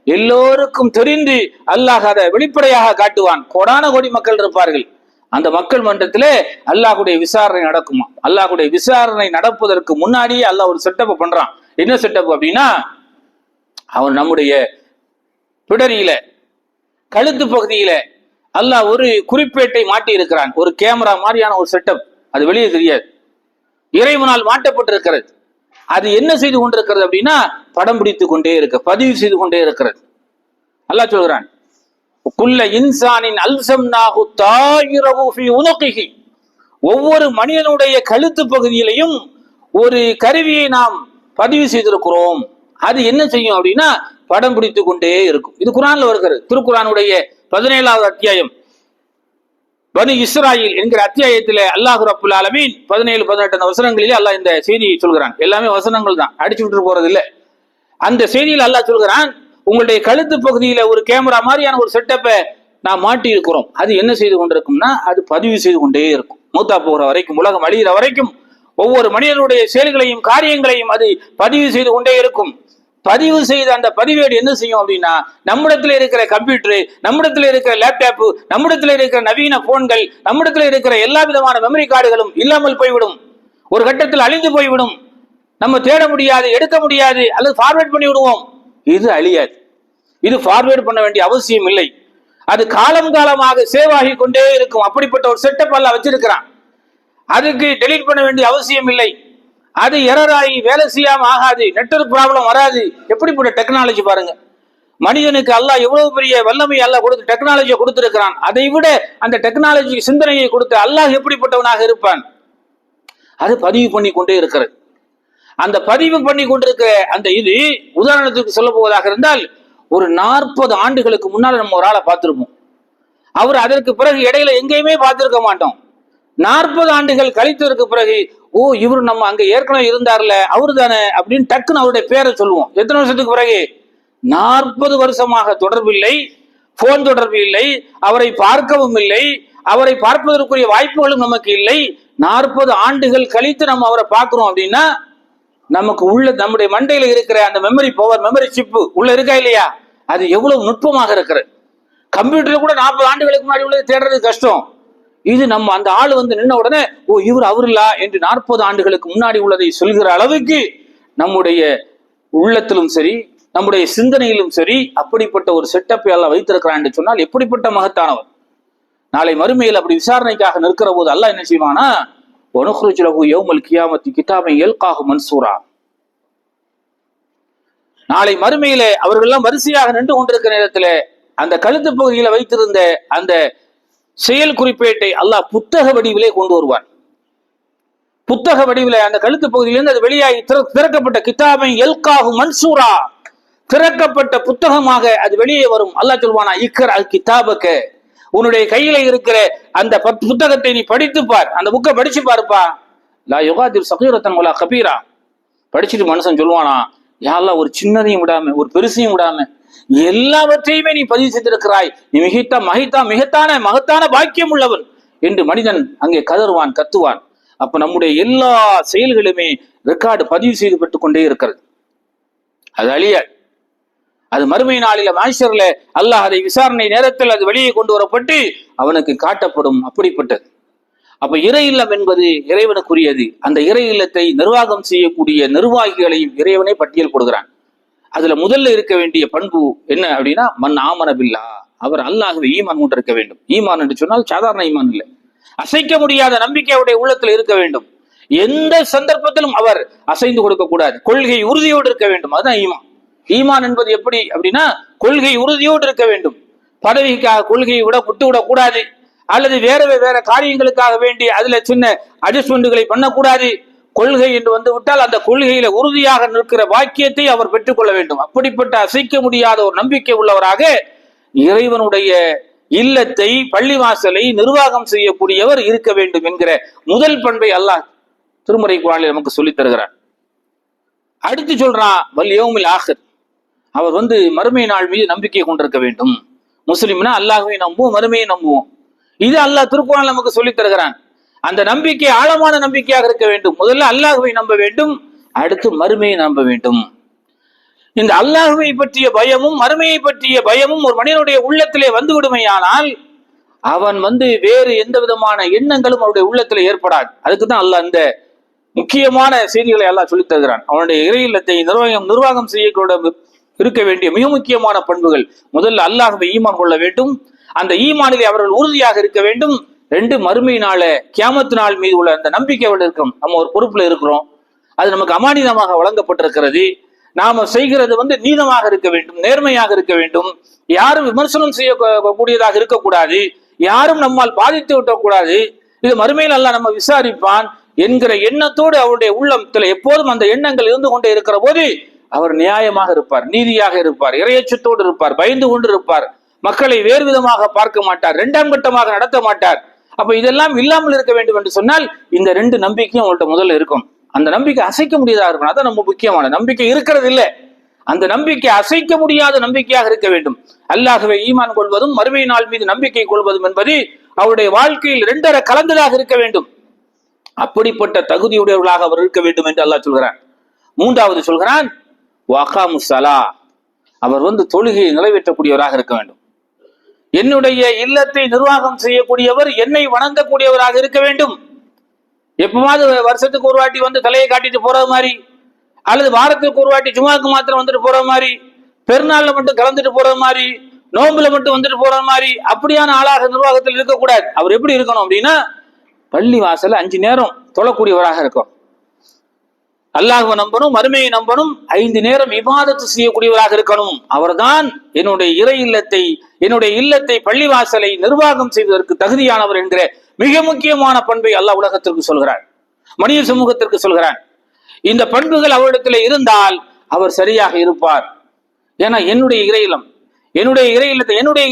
[SPEAKER 2] எல்லோருக்கும் தெரிந்து அல்லாஹ் அதை வெளிப்படையாக காட்டுவான். கோடான கோடி மக்கள் இருப்பார்கள். அந்த மக்கள் மன்றத்திலே அல்லாஹ்வுடைய விசாரணை நடக்குமா. அல்லாஹ்வுடைய விசாரணை நடப்பதற்கு முன்னாடியே அல்லாஹ் ஒரு செட்டப் பண்றான். என்ன செட்டப் அப்படின்னா, அவன் நம்முடைய பிடரியில, கழுத்து பகுதியில அல்லாஹ் ஒரு குறிப்பேட்டை மாட்டி இருக்கிறான். ஒரு கேமரா மாதிரியான ஒரு செட்டப், அது வெளியே தெரியாது, இறைவனால் மாட்டப்பட்டிருக்கிறது. அது என்ன செய்து கொண்டிருக்கிறது அப்படின்னா, படம் பிடித்து கொண்டே இருக்க, பதிவு செய்து கொண்டே இருக்கிறது. அல்லாஹ் சொல்கிறான், குல்ல இன்சானின் அல்சம்னாஹு தாயிரஹு ஃபீ உனுகிஹி, ஒவ்வொரு மனிதனுடைய கழுத்து பகுதியிலையும் ஒரு கருவியை நாம் பதிவு செய்திருக்கிறோம். அது என்ன செய்யும் அப்படின்னா, படம் பிடித்து கொண்டே இருக்கும். இது குர்ஆன்ல வருகிறது. திருக்குர்ஆனுடைய 17வது அத்தியாயம் பனி இஸ்ராயில் என்கிற அத்தியாயத்திலே அல்லாஹ் ரப்புல் ஆலமீன் 17-18 வசனங்களிலே அல்லாஹ் இந்த செய்தியை சொல்கிறான். எல்லாமே வசனங்கள் தான், அடிச்சு விட்டு போறது இல்லை. அந்த செய்தியில் அல்லாஹ் சொல்கிறான், உங்களுடைய கழுத்து பகுதியில ஒரு கேமரா மாதிரியான ஒரு செட்டப்பை நான் மாட்டி இருக்கிறோம். அது என்ன செய்து கொண்டிருக்கும்னா, அது பதிவு செய்து கொண்டே இருக்கும். மூத்தா போகிற வரைக்கும், உலகம் அழிகிற வரைக்கும் ஒவ்வொரு மனிதனுடைய செயல்களையும் காரியங்களையும் அது பதிவு செய்து கொண்டே இருக்கும். பதிவு செய்த அந்த பதிவேடு என்ன செய்யும் அப்படின்னா, நம்மிடத்துல இருக்கிற கம்ப்யூட்டரு, நம்மிடத்துல இருக்கிற லேப்டாப்பு, நம்மிடத்துல இருக்கிற நவீன போன்கள், நம்மிடத்துல இருக்கிற எல்லா விதமான மெமரி கார்டுகளும் இல்லாமல் போய்விடும். ஒரு கட்டத்தில் அழிந்து போய்விடும். நம்ம தேட முடியாது, எடுக்க முடியாது, அல்லது ஃபார்வேர்ட் பண்ணி விடுவோம். இது அழியாது. இது ஃபார்வேர்ட் பண்ண வேண்டிய அவசியம் இல்லை. அது காலம் காலமாக சேவ் ஆகி கொண்டே இருக்கும். அப்படிப்பட்ட ஒரு செட்டப் எல்லாம் வச்சிருக்கிறான். அதுக்கு டெலீட் பண்ண வேண்டிய அவசியம் இல்லை. அது எரர் ஆகி வேலை செய்யாம ஆகாது, நெட்வொர்க் ப்ராப்ளம் வராது. எப்படிப்பட்ட டெக்னாலஜி பாருங்க. மனிதனுக்கு அல்லாஹ் எவ்வளவு பெரிய வல்லமை அல்லாஹ் கொடுத்து டெக்னாலஜியை கொடுத்திருக்கிறான். அதை விட அந்த டெக்னாலஜி சிந்தனையை கொடுத்து அல்லாஹ் எப்படிப்பட்டவனாக இருப்பான். அது பதிவு பண்ணி கொண்டே இருக்கிறது. அந்த பதிவு பண்ணி கொண்டிருக்கிற அந்த இது, உதாரணத்துக்கு சொல்ல போவதாக இருந்தால், ஒரு 40 ஆண்டுகளுக்கு முன்னால் நம்ம ஒரு ஆளை பார்த்திருப்போம். அவர் அதற்கு பிறகு இடையில எங்கேயுமே பார்த்திருக்க மாட்டோம். 40 ஆண்டுகள் கழித்ததற்கு பிறகு, ஓ இவர் நம்ம அங்க ஏற்கனவே இருந்தார்ல, அவரு தானே அப்படின்னு டக்குன்னு அவருடைய பேரை சொல்லுவோம். எத்தனை வருஷத்துக்கு பிறகு? 40 வருஷமாக தொடர்பில்லை, போன் தொடர்பு இல்லை, அவரை பார்க்கவும் இல்லை, அவரை பார்ப்பதற்குரிய வாய்ப்புகளும் நமக்கு இல்லை. 40 ஆண்டுகள் கழித்து நம்ம அவரை பார்க்கிறோம் அப்படின்னா, நமக்கு உள்ள நம்முடைய மண்டையில இருக்கிற அந்த மெமரி பவர், மெமரி சிப்பு உள்ள இருக்கா இல்லையா, அது எவ்வளவு நுட்பமாக இருக்கிறது. கம்ப்யூட்டர்ல கூட 40 ஆண்டுகளுக்கு முன்னாடி உள்ளது தேடுறது கஷ்டம். இது நம்ம அந்த ஆள் வந்து நின்ன உடனே, ஓ இவர் அவருலா என்று 40 ஆண்டுகளுக்கு முன்னாடி உள்ளதை சொல்கிற அளவுக்கு நம்முடைய உள்ளத்திலும் சரி, நம்முடைய சிந்தனையிலும் சரி, அப்படிப்பட்ட ஒரு செட்டப்பை எல்லாம் வைத்திருக்கிறான் என்று சொன்னால் எப்படிப்பட்ட மகத்தானவர். நாளை மறுமையில் அப்படி விசாரணைக்காக நிற்கிற போது அல்லாஹ் என்ன செய்வானா, ஒனுஹ்ருஜு லஹு யௌமல் கியாமத்தி கிதாபன் யல்காஹு மன்சூரா. நாளை மறுமையிலே அவர்கள் எல்லாம் வரிசையாக நின்று கொண்டிருக்கிற நேரத்தில் அந்த கழுத்து பகுதியில வைத்திருந்த அந்த செயல் குறிப்பேட்டை அல்லாஹ் புத்தக வடிவிலே கொண்டு வருவான். புத்தக வடிவிலே அந்த கழுத்து பகுதியிலிருந்து அது வெளியாகி திறக்கப்பட்ட கிதாபன் யல்காஹு மன்சூரா, திறக்கப்பட்ட புத்தகமாக அது வெளியே வரும். அல்லாஹ் சொல்வானா, இக்ரா கிதாபக, உன்னுடைய கையில இருக்கிற அந்த புத்தகத்தை நீ படித்து பார், அந்த புக்கை படிச்சு பாருப்பா. லா யுகாதிர் சகீரத்தன் வலா கபீரா. படிச்சுட்டு மனுஷன் சொல்லுவானா, யா அல்லாஹ் ஒரு சின்னதையும் விடாம, ஒரு பெருசையும் விடாம எல்லாவற்றையுமே நீ பதிவு செய்திருக்கிறாய், நீ மகத்தான பாக்கியம் உள்ளவன் என்று மனிதன் அங்கே கதறுவான், கத்துவான். அப்ப நம்முடைய எல்லா செயல்களுமே ரெக்கார்டு பதிவு செய்து பெற்றுக் கொண்டே இருக்கிறது. அது அழியாது. அது மறுமை நாளில மாஷர்ல அல்லாஹ் அதை விசாரணை நேரத்தில் அது வெளியே கொண்டு வரப்பட்டு அவனுக்கு காட்டப்படும். அப்படிப்பட்டது. அப்ப இறை இல்லம் என்பது இறைவனுக்குரியது. அந்த இறை இல்லத்தை நிர்வாகம் செய்யக்கூடிய நிர்வாகிகளையும் இறைவனை பட்டியல் கொடுக்கிறான். அதுல முதல்ல இருக்க வேண்டிய பண்பு என்ன அப்படின்னா, மன் ஆமன பில்லா, அவர் அல்லாஹ்வை ஈமான் கொண்டிருக்க வேண்டும். ஈமான் என்று சொன்னால் சாதாரண ஈமான் இல்லை, அசைக்க முடியாத நம்பிக்கை அவருடைய உள்ளத்தில் இருக்க வேண்டும். எந்த சந்தர்ப்பத்திலும் அவர் அசைந்து கொடுக்க கூடாது. கொள்கை உறுதியோடு இருக்க வேண்டும். அதுதான் ஈமான். ஈமான் என்பது எப்படி அப்படின்னா, கொள்கை உறுதியோடு இருக்க வேண்டும். பதவிக்காக கொள்கையை விட்டு விடக்கூடாது, அல்லது வேற காரியங்களுக்காக வேண்டி அதுல சின்ன அட்ஜஸ்ட்மெண்ட்களை பண்ணக்கூடாது. கொள்கை என்று வந்து விட்டால் அந்த கொள்கையில உறுதியாக நிற்கிற வாக்கியத்தை அவர் பெற்றுக்கொள்ள வேண்டும். அப்படிப்பட்ட அசைக்க முடியாத ஒரு நம்பிக்கை உள்ளவராக இறைவனுடைய இல்லத்தை, பள்ளிவாசலை நிர்வாகம் செய்யக்கூடியவர் இருக்க வேண்டும் என்கிற முதல் பண்பை அல்லாஹ் திருமறை குர்ஆனில் நமக்கு சொல்லித் தருகிறார். அடுத்து சொல்றான், வல் யௌமில் ஆகிர், அவர் வந்து மறுமை நாள் மீது நம்பிக்கை கொண்டிருக்க வேண்டும். முஸ்லிம்னா அல்லாஹ்வை நம்புவோம், மறுமையை நம்புவோம். இது அல்லாஹ் திருக்குர்ஆனில் நமக்கு சொல்லித் தருகிறான். அந்த நம்பிக்கை ஆழமான நம்பிக்கையாக இருக்க வேண்டும். முதல்ல அல்லாஹ்வை நம்ப வேண்டும், அடுத்து மறுமையை நம்ப வேண்டும். இந்த அல்லாஹ்வை பற்றிய பயமும் மறுமையை பற்றிய பயமும் ஒரு மனிதனுடைய உள்ளத்திலே வந்து விடுமையானால் அவன் வந்து வேறு எந்த விதமான எண்ணங்களும் அவருடைய உள்ளத்திலே ஏற்படாது. அதுக்குதான் அல்லாஹ் இந்த முக்கியமான செய்திகளை அல்லாஹ் சொல்லித் தருகிறான். அவனுடைய இறை இல்லத்தை நிர்வாகம் செய்யக்கூட இருக்க வேண்டிய மிக முக்கியமான பண்புகள், முதல்ல அல்லாஹ்வை ஈமான் கொள்ள வேண்டும். அந்த ஈமானிலே அவர்கள் உறுதியாக இருக்க வேண்டும். 2, மறுமை நாள கியாமத் நாள் மீது உள்ள அந்த நம்பிக்கை இருக்கும். நம்ம ஒரு பொறுப்புல இருக்கிறோம், அது நமக்கு அமானிதமாக வழங்கப்பட்டிருக்கிறது. நாம செய்கிறது வந்து நீதமாக இருக்க வேண்டும், நேர்மையாக இருக்க வேண்டும். யாரும் விமர்சனம் செய்யக்கூடியதாக இருக்கக்கூடாது, யாரும் நம்மால் பாதித்து விட்டக்கூடாது. இது மறுமையில் அல்லாஹ் நம்ம விசாரிப்பான் என்கிற எண்ணத்தோடு அவருடைய உள்ளத்துல எப்போதும் அந்த எண்ணங்கள் இருந்து கொண்டே இருக்கிற போது அவர் நியாயமாக இருப்பார், நீதியாக இருப்பார், இறையச்சத்தோடு இருப்பார், பயந்து கொண்டு இருப்பார். மக்களை வேறு விதமாக பார்க்க மாட்டார், 2ஆம் கட்டமாக நடத்த மாட்டார். அப்ப இதெல்லாம் இல்லாமல் இருக்க வேண்டும் என்று சொன்னால் இந்த ரெண்டு நம்பிக்கையும் உங்கள்கிட்ட முதல்ல இருக்கும். அந்த நம்பிக்கை அசைக்க முடியாதா இருக்கணும். அதான் ரொம்ப முக்கியமான நம்பிக்கை இருக்கிறது இல்லை, அந்த நம்பிக்கை அசைக்க முடியாத நம்பிக்கையாக இருக்க வேண்டும். அல்லாஹ்வை ஈமான் கொள்வதும் மறுமை நாள் மீது நம்பிக்கை கொள்வதும் என்பது அவருடைய வாழ்க்கையில் இரண்டரை கலந்ததாக இருக்க வேண்டும். அப்படிப்பட்ட தகுதியுடையவர்களாக அவர் இருக்க வேண்டும் என்று அல்லாஹ் சொல்கிறான். மூன்றாவது சொல்கிறான் வகாமு ஸலா, அவர் தொழுகையை நிறைவேற்றக்கூடியவராக இருக்க வேண்டும். என்னுடைய இல்லத்தை நிர்வாகம் செய்யக்கூடியவர் என்னை வணங்கக்கூடியவராக இருக்க வேண்டும். எப்பவாவது வருஷத்துக்கு ஒரு வாட்டி தலையை காட்டிட்டு போறது மாதிரி, அல்லது வாரத்துக்கு ஒரு வாட்டி ஜுமாக்கு மாத்திரம் வந்துட்டு போற மாதிரி, பெருநாள்ல மட்டும் கலந்துட்டு போறது மாதிரி, நோம்புல மட்டும் வந்துட்டு போறது மாதிரி அப்படியான ஆளாக நிர்வாகத்தில் இருக்கக்கூடாது. அவர் எப்படி இருக்கணும் அப்படின்னா பள்ளி வாசல் 5 நேரம் தொழக்கூடியவராக இருக்கும். அல்லாஹ்வை நம்பணும், மறுமையை நம்பணும், 5 நேரம் இபாதத்து செய்யக்கூடியவராக இருக்கணும். அவர்தான் என்னுடைய இல்லத்தை பள்ளிவாசலை நிர்வாகம் செய்வதற்கு தகுதியானவர் என்கிற மிக முக்கியமான பண்பை அல்லாஹ் உலகத்திற்கு சொல்கிறார், மனித சமூகத்திற்கு சொல்கிறார். இந்த பண்புகள் அவரிடத்தில் இருந்தால் அவர் சரியாக இருப்பார். ஏன்னா என்னுடைய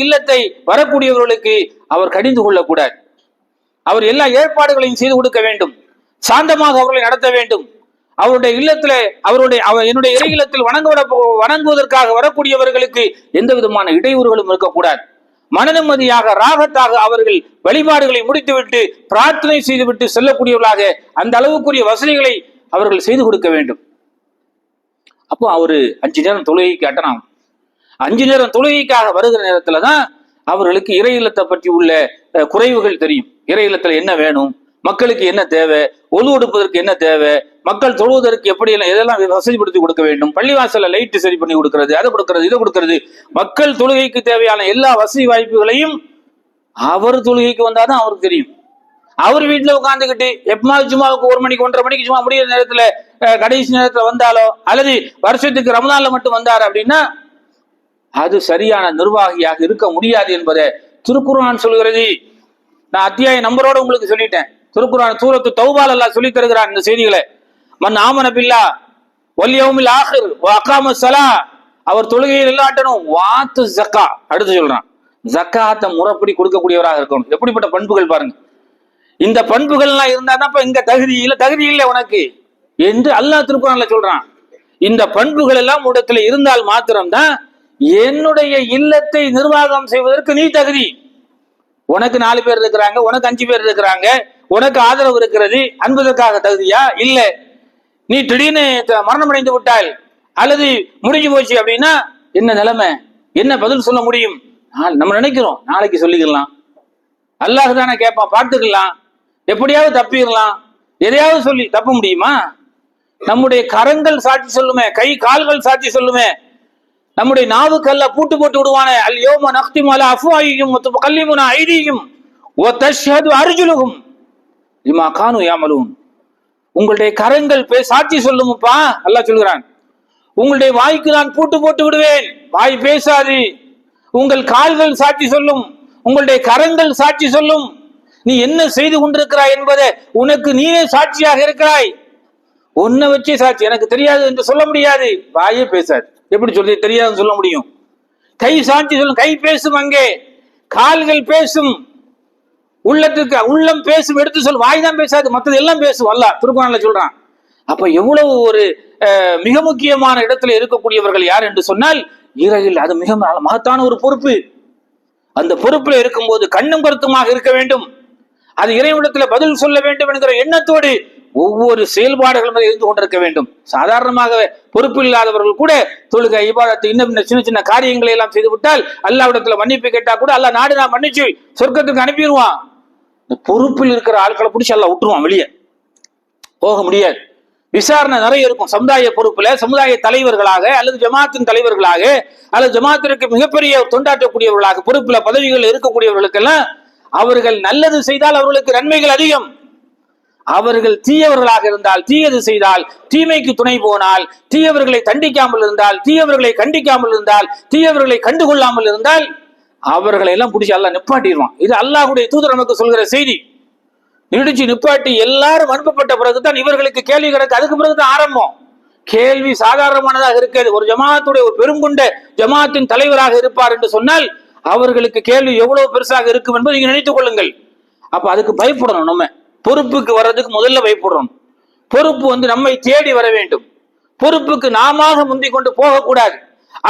[SPEAKER 2] இல்லத்தை வரக்கூடியவர்களுக்கு அவர் கடிந்து கொள்ளக்கூடாது. அவர் எல்லா ஏற்பாடுகளையும் செய்து கொடுக்க வேண்டும், சாந்தமாக அவர்களை நடத்த வேண்டும். அவருடைய இல்லத்துல என்னுடைய இறை இல்லத்தில் வணங்குவதற்காக வரக்கூடியவர்களுக்கு எந்த விதமான இடையூறுகளும் இருக்கக்கூடாது. மன நிம்மதியாக ராகத்தாக அவர்கள் வழிபாடுகளை முடித்துவிட்டு பிரார்த்தனை செய்துவிட்டு செல்லக்கூடியவர்களாக அந்த அளவுக்குரிய வசதிகளை அவர்கள் செய்து கொடுக்க வேண்டும். அப்போ அவரு 5 நேரம் தொழுகைக்கு அட்டணும். 5 நேரம் தொழுகைக்காக வருகிற நேரத்துலதான் அவர்களுக்கு இறை இல்லத்தை பற்றி உள்ள குறைவுகள் தெரியும். இறை இல்லத்துல என்ன வேணும், மக்களுக்கு என்ன தேவை, ஒழு எடுப்பதற்கு என்ன தேவை, மக்கள் தொழுவதற்கு எப்படி எதெல்லாம் வசதிப்படுத்தி கொடுக்க வேண்டும், பள்ளிவாசல்ல லைட்டு சரி பண்ணி கொடுக்கிறது, அதை கொடுக்கிறது, இதை கொடுக்கிறது, மக்கள் தொழுகைக்கு தேவையான எல்லா வசதி வாய்ப்புகளையும் அவர் தொழுகைக்கு வந்தாதான் அவருக்கு தெரியும். அவர் வீட்டுல உட்காந்துக்கிட்டு எப்பமாவது சும்மாவுக்கு 1 மணிக்கு 1:30 மணிக்கு சும்மா முடிகிற நேரத்துல கடைசி நேரத்துல வந்தாலோ அல்லது வருஷத்துக்கு ரமதான்ல மட்டும் வந்தார் அப்படின்னா அது சரியான நிர்வாகியாக இருக்க முடியாது என்பதை திருக்குர்ஆன் சொல்கிறது. நான் அத்தியாய நம்பரோட உங்களுக்கு சொல்லிட்டேன். திருக்குர்ஆன் சூரத்து தௌபால அல்லாஹ் சொல்லி தருகிறான் இந்த செய்திகளை. மன் ஆமன பில்லாஹ் வல் யௌமில் ஆகிர் வ அகாம ஸலா, அவர் தொழுகையில் இல்லாட்டணும், வாத்து ஜக்கா, அடுத்து சொல்றான் ஜக்காத்தை முறைப்படி கொடுக்கக்கூடியவராக இருக்கணும். எப்படிப்பட்ட பண்புகள் பாருங்க. இந்த பண்புகள் எல்லாம் இருந்தாதான் இங்க தகுதி இல்லை உனக்கு என்று அல்லாஹ் திருக்குர்ஆன்ல சொல்றான். இந்த பண்புகள் எல்லாம் உடத்துல இருந்தால் மாத்திரம்தான் என்னுடைய இல்லத்தை நிர்வாகம் செய்வதற்கு நீ தகுதி. உனக்கு 4 பேர் இருக்கிறாங்க, உனக்கு 5 பேர் இருக்கிறாங்க, உனக்கு ஆதரவு இருக்கிறது என்பதற்காக தகுதியா? இல்ல. நீ திடீர்னு மரணம் அடைந்து விட்டால் அல்லது முடிஞ்சு போச்சு அப்படின்னா என்ன நிலைமை, என்ன பதில் சொல்ல முடியும்? நம்ம நினைக்கிறோம் நாளைக்கு சொல்லிக்கலாம், அல்லாஹ் தானே கேட்பான், பார்த்துக்கலாம், எப்படியாவது தப்பிடலாம், எதையாவது சொல்லி தப்ப முடியுமா? நம்முடைய கரங்கள் சாட்சி சொல்லுமே, கை கால்கள் சாட்சி சொல்லுமே, நம்முடைய நாவுக்கல்ல பூட்டு போட்டு விடுவானே, அல் யௌம நக்திமு அலா அஃப்வாஹிஹிம் வ துகல்லிமுனா ஐதீஹிம் வ தஷ்ஹது அர்ஜுலுஹும் பிமா கானூ யஅமலூன். உங்களுடைய கரங்கள் சாட்சி சொல்லும்ப்பா அல்லாஹ் சொல்கிறான். உங்களுடைய வாய்க்கு நான் பூட்டு போட்டு விடுவேன், வாய் பேசாது. உங்கள் கால்கள் சாட்சி சொல்லும், உங்களுடைய கரங்கள் சாட்சி சொல்லும். நீ என்ன செய்து கொண்டிருக்கிறாய் என்பதை உனக்கு நீனே சாட்சியாக இருக்கிறாய். உன்னை வச்சே சாட்சி, எனக்கு தெரியாது என்று சொல்ல முடியாது. வாயே பேசாது, எப்படி சொல்லி தெரியாதுன்னு சொல்ல முடியும்? கை சாட்சி சொல்லும், கை பேசும், அங்கே கால்கள் பேசும், உள்ளம் பேசும், எடுத்து சொல். வாய் தான் பேசாது, மற்றது எல்லாம் பேசும். அல்லாஹ் திருக்குர்ஆன்ல சொல்றான். அப்ப எவ்வளவு ஒரு மிக முக்கியமான இடத்துல இருக்கக்கூடியவர்கள் யார் என்று சொன்னால் இறையில். அது மிக மகத்தான ஒரு பொறுப்பு. அந்த பொறுப்புல இருக்கும்போது கண்ணும் கருத்துமாக இருக்க வேண்டும். அது இறைவனிடத்துல பதில் சொல்ல வேண்டும் என்கிற எண்ணத்தோடு ஒவ்வொரு செயல்பாடுகளும் இருந்து கொண்டிருக்க வேண்டும். சாதாரணமாக பொறுப்பு இல்லாதவர்கள் கூட தொழுகை, இபாதத்து, இன்னும் சின்ன சின்ன காரியங்களை எல்லாம் செய்து விட்டால் அல்லாஹ்விடத்துல மன்னிப்பு கேட்டா கூட அல்லாஹ் நாடு நான் மன்னிச்சு சொர்க்கத்துக்கு அனுப்பிடுவான். இந்த பொறுப்பில் இருக்கிற ஆட்களை பிடிச்சி அல்லாஹ் விட்டுருவான், வெளியே போக முடியாது. விசாரணை நிறைய இருக்கும். சமுதாய பொறுப்புல சமுதாய தலைவர்களாக அல்லது ஜமாத்தின் தலைவர்களாக அல்லது ஜமாத்திற்கு மிகப்பெரிய தொண்டாற்றக்கூடியவர்களாக பொறுப்புல பதவிகள் இருக்கக்கூடியவர்களுக்கெல்லாம் அவர்கள் நல்லது செய்தால் அவர்களுக்கு நன்மைகள் அதிகம். அவர்கள் தீயவர்களாக இருந்தால், தீயது செய்தால், தீமைக்கு துணை போனால், தீயவர்களை தண்டிக்காமல் இருந்தால், தீயவர்களை கண்டிக்காமல் இருந்தால், தீயவர்களை கண்டுகொள்ளாமல் இருந்தால் அவர்களை எல்லாம் பிடிச்சி அல்லாஹ் நிப்பாட்டிடுவான். இது அல்லாஹ்வுடைய தூதர் நமக்கு சொல்கிற செய்தி. இடிச்சு நிப்பாட்டி எல்லாரும் அனுப்பப்பட்ட பிறகுதான் இவர்களுக்கு கேள்வி கிடக்கு. அதுக்கு பிறகுதான் ஆரம்பம். கேள்வி சாதாரணமானதாக இருக்காது. ஒரு ஜமாத்துடைய ஒரு பெருங்கொண்ட ஜமாத்தின் தலைவராக இருப்பார் என்று சொன்னால் அவர்களுக்கு கேள்வி எவ்வளவு பெருசாக இருக்கும் என்பதை நீங்க நினைத்துக் கொள்ளுங்கள். அப்ப அதுக்கு பயப்படணும். நம்ம பொறுப்புக்கு வர்றதுக்கு முதல்ல பயப்படணும். பொறுப்பு நம்மை தேடி வர வேண்டும். பொறுப்புக்கு நாம முந்திக் கொண்டு போகக்கூடாது.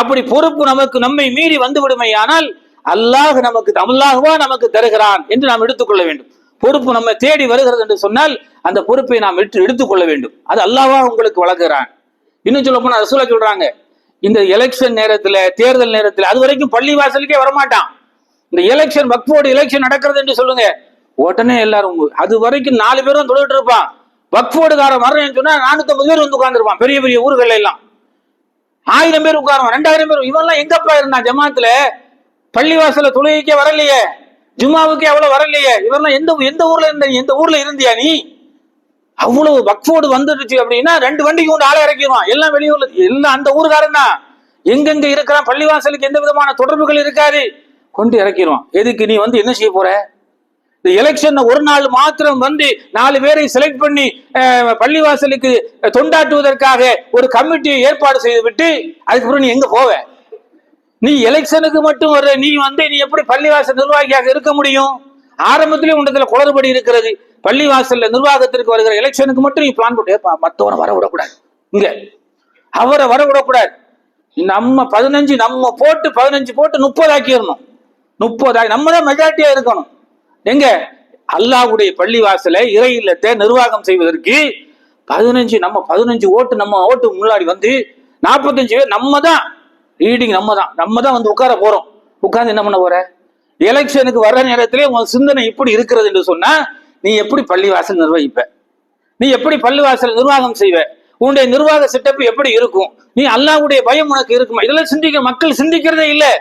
[SPEAKER 2] அப்படி பொறுப்பு நம்மை மீறி வந்து விடுமையானால் அல்லாஹ்வா நமக்கு தருகிறான் என்று நாம் எடுத்துக்கொள்ள வேண்டும். பொறுப்பு நம்ம தேடி வருகிறது என்று சொன்னால் அந்த பொறுப்பை நாம் எடுத்துக்கொள்ள வேண்டும். அது அல்லாஹ்வா உங்களுக்கு வழங்குகிறான். இன்னும் சொல்ல போனா ரசூலா சொல்றாங்க, இந்த எலெக்ஷன் நேரத்துல, தேர்தல் நேரத்துல அது வரைக்கும் பள்ளி வாசலுக்கே வரமாட்டான். இந்த எலெக்ஷன் வக்ஃபோர்டு எலெக்ஷன் நடக்கிறது என்று சொல்லுங்க, உடனே எல்லாரும் அது வரைக்கும் 4 பேரும் தொழுகிட்டு இருப்பான். வக்ஃபோர்டுக்காரன் வர்றேன்னு சொன்னா 450 பேர் வந்து உட்கார்ந்துருப்பான். பெரிய பெரிய ஊர்கள் எல்லாம் 1000 பேர் உட்காருவான், 2000 பேர். இவெல்லாம் எங்கப்பா இருந்தான் ஜமாத்துல? பள்ளிவாசல தொழுகைக்கே வரலையே, ஜும்மாவுக்கே அவ்வளவு வரலையே. இவரெல்லாம் எந்த ஊர்ல இருந்த, எந்த ஊர்ல இருந்தியா நீ? அவ்வளவு வக்ஃபோர்டு வந்துருச்சு அப்படின்னா 2 வண்டிக்கு கொண்டு ஆளை இறக்கிடுவான். எல்லாம் வெளியூர்ல, எல்லாம் அந்த ஊருக்காரன் தான். எங்கெங்க இருக்கிறான், பள்ளிவாசலுக்கு எந்த விதமான தொடர்புகள் இருக்காது, கொண்டு இறக்கிடுவான். எதுக்கு நீ என்ன செய்ய போற? இந்த எலெக்ஷன் ஒரு நாள் மாத்திரம் 4 பேரை செலக்ட் பண்ணி பள்ளிவாசலுக்கு தொண்டாட்டுவதற்காக ஒரு கமிட்டியை ஏற்பாடு செய்து விட்டு அதுக்கப்புறம் நீ எங்க போவ? நீ எலெக்ஷனுக்கு மட்டும் வர்ற, நீ நீ எப்படி பள்ளிவாசல் நிர்வாகியாக இருக்க முடியும்? ஆரம்பத்திலே உண்டத்துல குளறுபடி இருக்கிறது. பள்ளிவாசல்ல நிர்வாகத்திற்கு வருகிற எலெக்ஷனுக்கு மட்டும் நீ பிளான் போட்டு மற்றவரை வரவிடக்கூடாது, இங்க அவரை வரவிடக்கூடாது. நம்ம 15 நம்ம போட்டு 15 போட்டு 30 ஆக்கிடணும். 30 நம்ம தான் மெஜாரிட்டியா இருக்கணும். எங்க அல்லாஹ்வுடைய பள்ளிவாசலை, இறை இல்லத்தை நிர்வாகம் செய்வதற்கு 15 ஓட்டு, நம்ம ஓட்டு முன்னாடி 45 பேர் நம்ம தான் ரீடிங், நம்ம தான் உட்கார போறோம். உட்கார்ந்து என்ன பண்ண போற? எலெக்ஷனுக்கு வர்ற நேரத்திலே உன் சிந்தனை இப்படி இருக்கிறது என்று சொன்னா நீ எப்படி பள்ளிவாசல் நிர்வகிப்ப? நீ எப்படி பள்ளிவாசல் நிர்வாகம் செய்வ? உன்னுடைய நிர்வாக செட்டப் எப்படி இருக்கும்? நீ அல்லாஹ்வுடைய பயம் உனக்கு இருக்குமா? இதெல்லாம் மக்கள் சிந்திக்கிறதே இல்லை.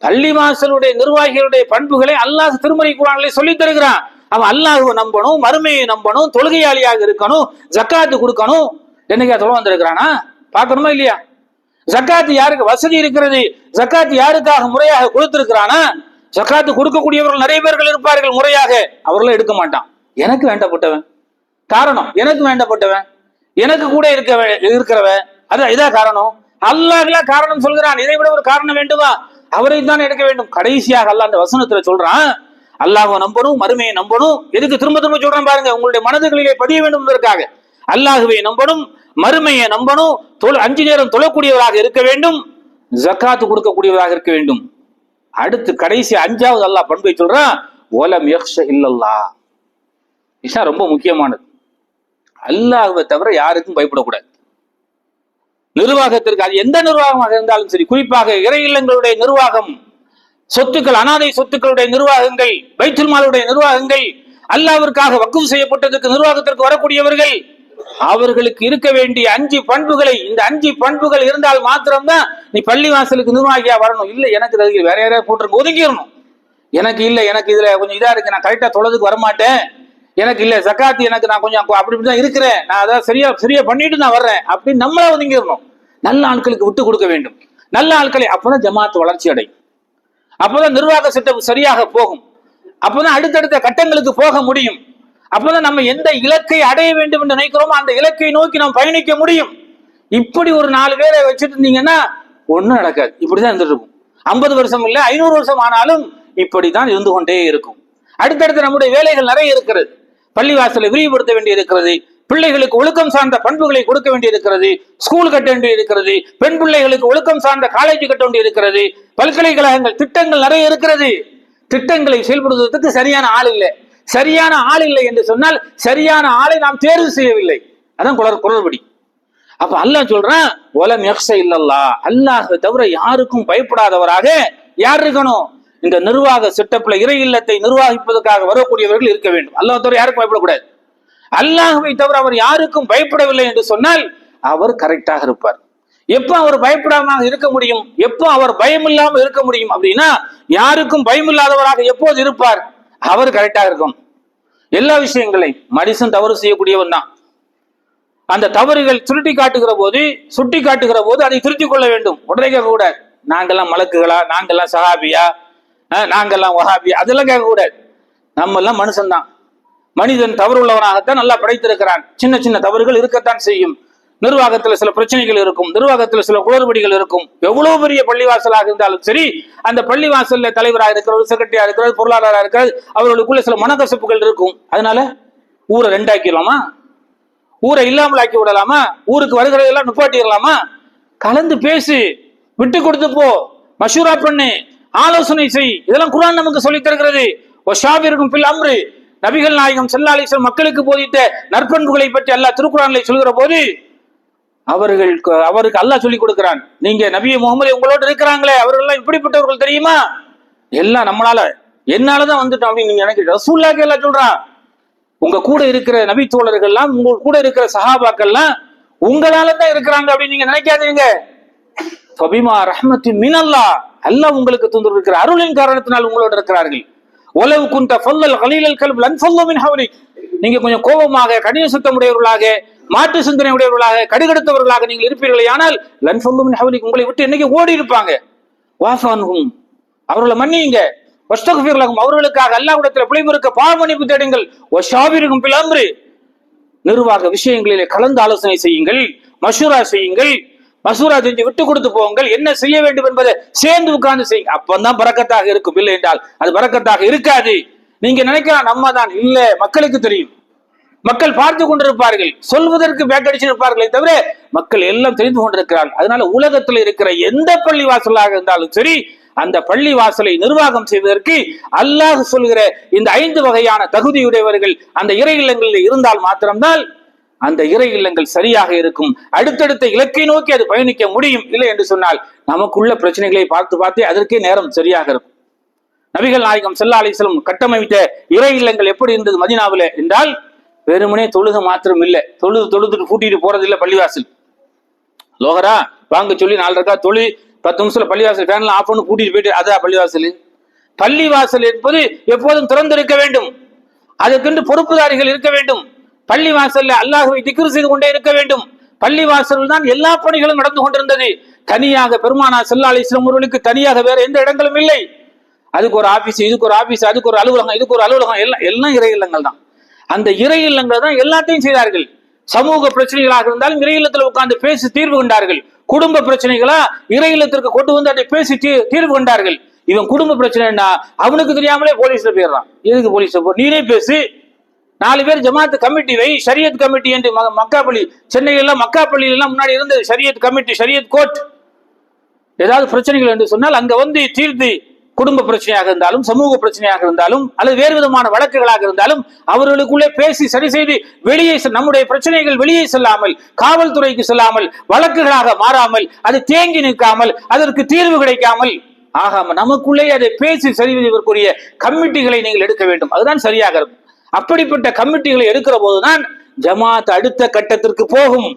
[SPEAKER 2] பள்ளிவாசலுடைய நிர்வாகிகளுடைய பண்புகளை அல்லாஹ் திருமறை குர்ஆனிலே சொல்லித் தருகிறான். அவன் அல்லாஹ்வை நம்பணும், மறுமையை நம்பணும், தொழுகையாளியாக இருக்கணும், ஜக்காத்து கொடுக்கணும். என்னைக்கா தொலை வந்திருக்கிறானா? பார்க்கணுமா இல்லையா? ஜக்காத்து யாருக்கு வசதி இருக்கிறது, ஜக்காத்து யாருக்காக முறையாக கொடுத்திருக்கிறானா? ஜக்காத்து கொடுக்கக்கூடியவர்கள் நிறைய பேர்கள் இருப்பார்கள், முறையாக அவர்களும் எடுக்க மாட்டான். எனக்கு வேண்டப்பட்டவன், காரணம் எனக்கு வேண்டப்பட்டவன், எனக்கு கூட இருக்கிறவன், அதான் இதா காரணம். அல்லாஹ் காரணம் சொல்கிறான். இதை விட ஒரு காரணம் வேண்டுமா? அவரை தான் எடுக்க வேண்டும். கடைசியாக அல்லாஹ் அந்த வசனத்துல சொல்றான், அல்லாஹ்வை நம்பணும், மறுமையை நம்பணும். எதுக்கு திரும்ப திரும்ப சொல்றான் பாருங்க, உங்களுடைய மனதுகளிலே பதிய வேண்டும் என்பதற்காக. அல்லாஹ்வை நம்பணும், மறுமையை நம்பணும், 5 நேரம் தொழக்கூடியவராக இருக்க வேண்டும், ஜக்காத்து கொடுக்கக்கூடியவராக இருக்க வேண்டும். அடுத்து கடைசி 5வது அல்லாஹ் பண்பை சொல்றான், வலம் யக்ஷ இல்லல்லாஹ். இது ரொம்ப முக்கியமானது. அல்லாஹ்வை தவிர யாருக்கும் பயப்படக்கூடாது. நிர்வாகத்திற்கு, அது எந்த நிர்வாகமாக இருந்தாலும் சரி, குறிப்பாக இறை இல்லங்களுடைய நிர்வாகம், சொத்துக்கள், அனாதை சொத்துக்களுடைய நிர்வாகங்கள், பைத்துல் மாலுடைய நிர்வாகங்கள், அல்லாஹ்விற்காக வக்ஃப் செய்யப்பட்டதற்கு நிர்வாகத்திற்கு வரக்கூடியவர்கள், அவர்களுக்கு இருக்க வேண்டிய 5 பண்புகளை, இந்த 5 பண்புகள் இருந்தால் மாத்திரம்தான் நீ பள்ளிவாசலுக்கு நிர்வாகியா வரணும். இல்ல எனக்கு வேற யாரையாவது போட்டு ஒதுங்கிடணும், எனக்கு இல்ல, எனக்கு இதுல கொஞ்சம் இதா இருக்கு, நான் கரெக்டா தொழுதுக்கு வரமாட்டேன், எனக்கு இல்ல ஜக்காத்து, எனக்கு நான் கொஞ்சம் அப்படிதான் இருக்கிறேன், நான் அதான் சரியா பண்ணிட்டு நான் வர்றேன் அப்படின்னு நம்மளா ஒதுங்கிடணும். நல்ல ஆட்களுக்கு விட்டு கொடுக்க வேண்டும். நல்ல ஆட்களை, அப்பதான் ஜமாத் வளர்ச்சி அடையும், அப்பதான் நிர்வாக சட்டம் சரியாக போகும், அப்பதான் அடுத்தடுத்த கட்டங்களுக்கு போக முடியும், அப்பதான் நம்ம எந்த இலக்கை அடைய வேண்டும் என்று நினைக்கிறோமோ அந்த இலக்கை நோக்கி நாம் பயணிக்க முடியும். இப்படி ஒரு 4 பேரை வச்சுட்டு இருந்தீங்கன்னா ஒண்ணும் நடக்காது. இப்படிதான் இருந்துட்டு இருக்கும். 50 வருஷம் இல்ல 500 வருஷம் ஆனாலும் இப்படித்தான் இருந்து கொண்டே இருக்கும். அடுத்தடுத்து நம்முடைய வேலைகள் நிறைய இருக்கிறது. பள்ளிவாசலை விரிவுபடுத்த வேண்டி இருக்கிறது, பிள்ளைகளுக்கு ஒழுக்கம் சார்ந்த பண்புகளை கொடுக்க வேண்டி இருக்கிறது, ஸ்கூல் கட்ட வேண்டி இருக்கிறது, பெண் பிள்ளைகளுக்கு ஒழுக்கம் சார்ந்த காலேஜ் கட்ட வேண்டி இருக்கிறது, பல்கலைக்கழகங்கள், திட்டங்கள் நிறைய இருக்கிறது. திட்டங்களை செயல்படுத்துவதற்கு சரியான ஆள் இல்லை. சரியான ஆள் இல்லை என்று சொன்னால் சரியான ஆளை நாம் தேர்வு செய்யவில்லை. அதான் குளறுபடி. அப்ப அல்லாஹ் சொல்றான், வலம் யக்ஷ இல்லல்லாஹ், அல்லாஹ்வை தவிர யாருக்கும் பயப்படாதவராக யார் இருக்கணும்? இந்த நிர்வாக செட்டப்ல இறை இல்லத்தை நிர்வகிப்பதற்காக வரக்கூடியவர்கள் இருக்க வேண்டும். அல்லாஹ் தவிர யாருக்கும் பயப்படக்கூடாது. அல்லாஹ்வை தவிர அவர் யாருக்கும் பயப்படவில்லை என்று சொன்னால் அவர் கரெக்டாக இருப்பார். எப்ப அவர் பயப்படாம இருக்க முடியும், எப்போ அவர் பயம் இல்லாமல் இருக்க முடியும் அப்படின்னா, யாருக்கும் பயம் இல்லாதவராக எப்போது இருப்பார்? அவர் கரெக்டாக இருக்கும். எல்லா விஷயங்களையும் மனுஷன் தவறு செய்யக்கூடியவன் தான். அந்த தவறுகள் சுட்டி காட்டுகிற போது அதை திருத்திக் கொள்ள வேண்டும். உடனே கேட்கக்கூடாது, நாங்கெல்லாம் மலக்குகளா, நாங்கெல்லாம் சஹாபியா, நாங்கெல்லாம் வஹாபியா, அதெல்லாம் கேட்கக்கூடாது. நம்ம எல்லாம் மனுஷன் தான். மனிதன் தவறு உள்ளவனாகத்தான் நல்லா படைத்திருக்கிறான். சின்ன சின்ன தவறுகள் இருக்கத்தான் செய்யும். நிர்வாகத்துல சில பிரச்சனைகள் இருக்கும், நிர்வாகத்துல சில குளறுபடிகள் இருக்கும். எவ்வளவு பெரிய பள்ளிவாசலாக இருந்தாலும் சரி, அந்த பள்ளிவாசல்ல தலைவராக இருக்கிறது, செக்ரட்டரியா இருக்கிறது, பொருளாதாரா இருக்கிறது, அவர்களுக்குள்ள சில மனக்கசப்புகள் இருக்கும். அதனால ஊரை ரெண்டாக்கிடலாமா? ஊரை இல்லாமல் ஆக்கி விடலாமா? ஊருக்கு வருகிறதெல்லாம் நிப்பாட்டிடலாமா? கலந்து பேசு, விட்டு கொடுத்து போ, மஷூரா பண்ணு, ஆலோசனை செய். இதெல்லாம் குர்ஆன் நமக்கு சொல்லித் தருகிறது. வஷாவிருக்கும் ஃபில் அம்ரி, நபிகள் நாயகம் ஸல்லல்லாஹு அலைஹி வஸல்லம் மக்களுக்கு போதித்த நற்பண்புகளை பற்றி அல்லாஹ் திருக்குர்ஆனிலே சொல்கிற போது அவருக்கு அல்லாஹ் சொல்லிக் கொடுக்கிறான். நீங்க நபி முகமது உங்களோடு இருக்கிறாங்களே, அவர்கள் எல்லாம் இப்படிப்பட்டவர்கள் தெரியுமா? எல்லாம் என்னாலதான் வந்துட்டோம் அப்படின்னு நீங்க நினைக்கிறீங்க. ரசூலுல்லாஹ் எல்லாம் சொல்றான், உங்க கூட இருக்கிற நபி தோழர்கள்லாம், உங்க கூட இருக்கிற சஹாபாக்கள்லாம் உங்களால தான் இருக்கிறாங்க அப்படின்னு நீங்க நினைக்காதீங்க. ஃபபிமா ரஹ்மத்தின் மினல்லாஹ், அல்லாஹ் உங்களுக்கு தந்து இருக்கிற அருளின் காரணத்தினால் உங்களோடு இருக்கிறார்கள். ஒலவு குந்த ஃபல்லல் கலீலல் கல்ப் லன்ஃபல்லு மின் ஹவ்லிக், நீங்க கொஞ்சம் கோபமாக, கடின சுத்தம் உடையவர்களாக, மாற்று சிந்தனை உடையவர்களாக, கடுகடுத்தவர்களாக நீங்கள் இருப்பீர்களே, ஆனால் லன்ஃபல்லு மின் ஹவ்லிக், உங்களை விட்டு என்னைக்கு ஓடி இருப்பாங்க. வாஃபான்ஹும், அவர்களை மன்னியுங்க. வஸ்தக்ஃபிர் லஹும், அவர்களுக்காக அல்லாஹ்விடத்தில் பிழை பொறுக்க பாவ மன்னிப்பு தேடுங்கள். வஷாவிருக்கும் ஃபில் அம்ரி, நிர்வாக விஷயங்களிலே கலந்து ஆலோசனை செய்யுங்கள், மஷூரா செய்யுங்கள். மசூரா செஞ்சு விட்டு கொடுத்து போங்கள். என்ன செய்ய வேண்டும் என்பதை சேர்ந்து உட்கார்ந்து செய்யுங்க. அப்பந்தான் பரக்கத்தாக இருக்கும். இல்லை என்றால் அது பரக்கத்தாக இருக்காது. நீங்க நினைக்கலாம் நம்ம தான், இல்ல, மக்களுக்கு தெரியும். மக்கள் பார்த்து கொண்டிருப்பார்கள், சொல்வதற்கு பேக்கடிச்சு இருப்பார்களே தவிர மக்கள் எல்லாம் தெரிந்து கொண்டிருக்கிறார்கள். அதனால உலகத்தில் இருக்கிற எந்த பள்ளி வாசலாக இருந்தாலும் சரி, அந்த பள்ளி வாசலை நிர்வாகம் செய்வதற்கு அல்லாஹ் சொல்கிற இந்த 5 வகையான தகுதியுடையவர்கள் அந்த இறை இல்லங்களில் இருந்தால் மாத்திரம்தான் அந்த இறை இல்லங்கள் சரியாக இருக்கும். அடுத்தடுத்த இலக்கை நோக்கி அது பயணிக்க முடியும். இல்லை என்று சொன்னால் நமக்குள்ள பிரச்சனைகளை பார்த்து பார்த்தே அதற்கே நேரம் சரியாக இருக்கும். நபிகள் நாயகம் ஸல்லல்லாஹு அலைஹி வஸல்லம் கட்டமைத்த இறை இல்லங்கள் எப்படி இருந்தது மதீனாவிலே என்றால், வெறுமனே தொழுக மாத்திரம் இல்லை, தொழுதுட்டு கூட்டிட்டு போறது இல்லை. பள்ளிவாசல் லோகரா வாங்க சொல்லி 4 ரக்கா தொழு, 10 நிமிஷம் பள்ளிவாசல் ஃபேன்லாம் ஆஃப் பண்ணி கூட்டிட்டு போயிட்டு அதான் பள்ளிவாசல். பள்ளிவாசல் என்பது எப்போதும் திறந்திருக்க வேண்டும். அதற்கென்று பொறுப்புதாரிகள் இருக்க வேண்டும். பள்ளிவாசல்ல அல்லாஹ்வை திக்ர் செய்து கொண்டே இருக்க வேண்டும். பள்ளிவாசல் தான் எல்லா பணிகளும் நடந்து கொண்டிருந்தது. தனியாக பெருமானார் ஸல்லல்லாஹு அலைஹி வஸல்லம் அவர்களுக்கு தனியாக வேற எந்த இடங்களும் இல்லை. அதுக்கு ஒரு ஆபீஸ், இதுக்கு ஒரு ஆபீஸ், அதுக்கு ஒரு அலுவலகம், இதுக்கு ஒரு அலுவலகம், எல்லாம் இறை இல்லங்கள் தான். அந்த இறை இல்லங்கள் தான் எல்லாத்தையும் செய்தார்கள். சமூக பிரச்சனைகளாக இருந்தாலும் இறை இல்லத்தில் உட்கார்ந்து பேசி தீர்வு கண்டார்கள். குடும்ப பிரச்சனைகளா இறை இல்லத்திற்கு கொண்டு வந்து அதை பேசி தீர்வு கண்டார்கள். இவன் குடும்ப பிரச்சனைன்னா அவனுக்கு தெரியாமலே போலீஸ்ல போயிடுறான். எதுக்கு போலீஸ்ல போ, நீனே பேசு, 4 பேர் ஜமாத் கமிட்டி வை, ஷரியத் கமிட்டி என்று மக்காப்பள்ளி, சென்னையில மக்காப்பள்ளியில எல்லாம் முன்னாடி இருந்தது ஷரியத் கமிட்டி, ஷரியத் கோர்ட். ஏதாவது பிரச்சனைகள் என்று சொன்னால் அங்க வந்து தீர்த்து, குடும்ப பிரச்சனையாக இருந்தாலும், சமூக பிரச்சனையாக இருந்தாலும், அல்லது வேறு விதமான வழக்குகளாக இருந்தாலும் அவர்களுக்குள்ளே பேசி சரி செய்து வெளியே நம்முடைய பிரச்சனைகள் வெளியே செல்லாமல், காவல்துறைக்கு செல்லாமல், வழக்குகளாக மாறாமல், அது தேங்கி நிற்காமல், அதற்கு தீர்வு கிடைக்காமல் ஆகாம நமக்குள்ளே அதை பேசி சரி செய்வதற்குரிய கமிட்டிகளை நீங்கள் எடுக்க வேண்டும். அதுதான் சரியாக இருக்கும். அப்படிப்பட்ட கமிட்டிகளை எடுக்கிற போதுதான் ஜமாத் அடுத்த கட்டத்திற்கு போகும்.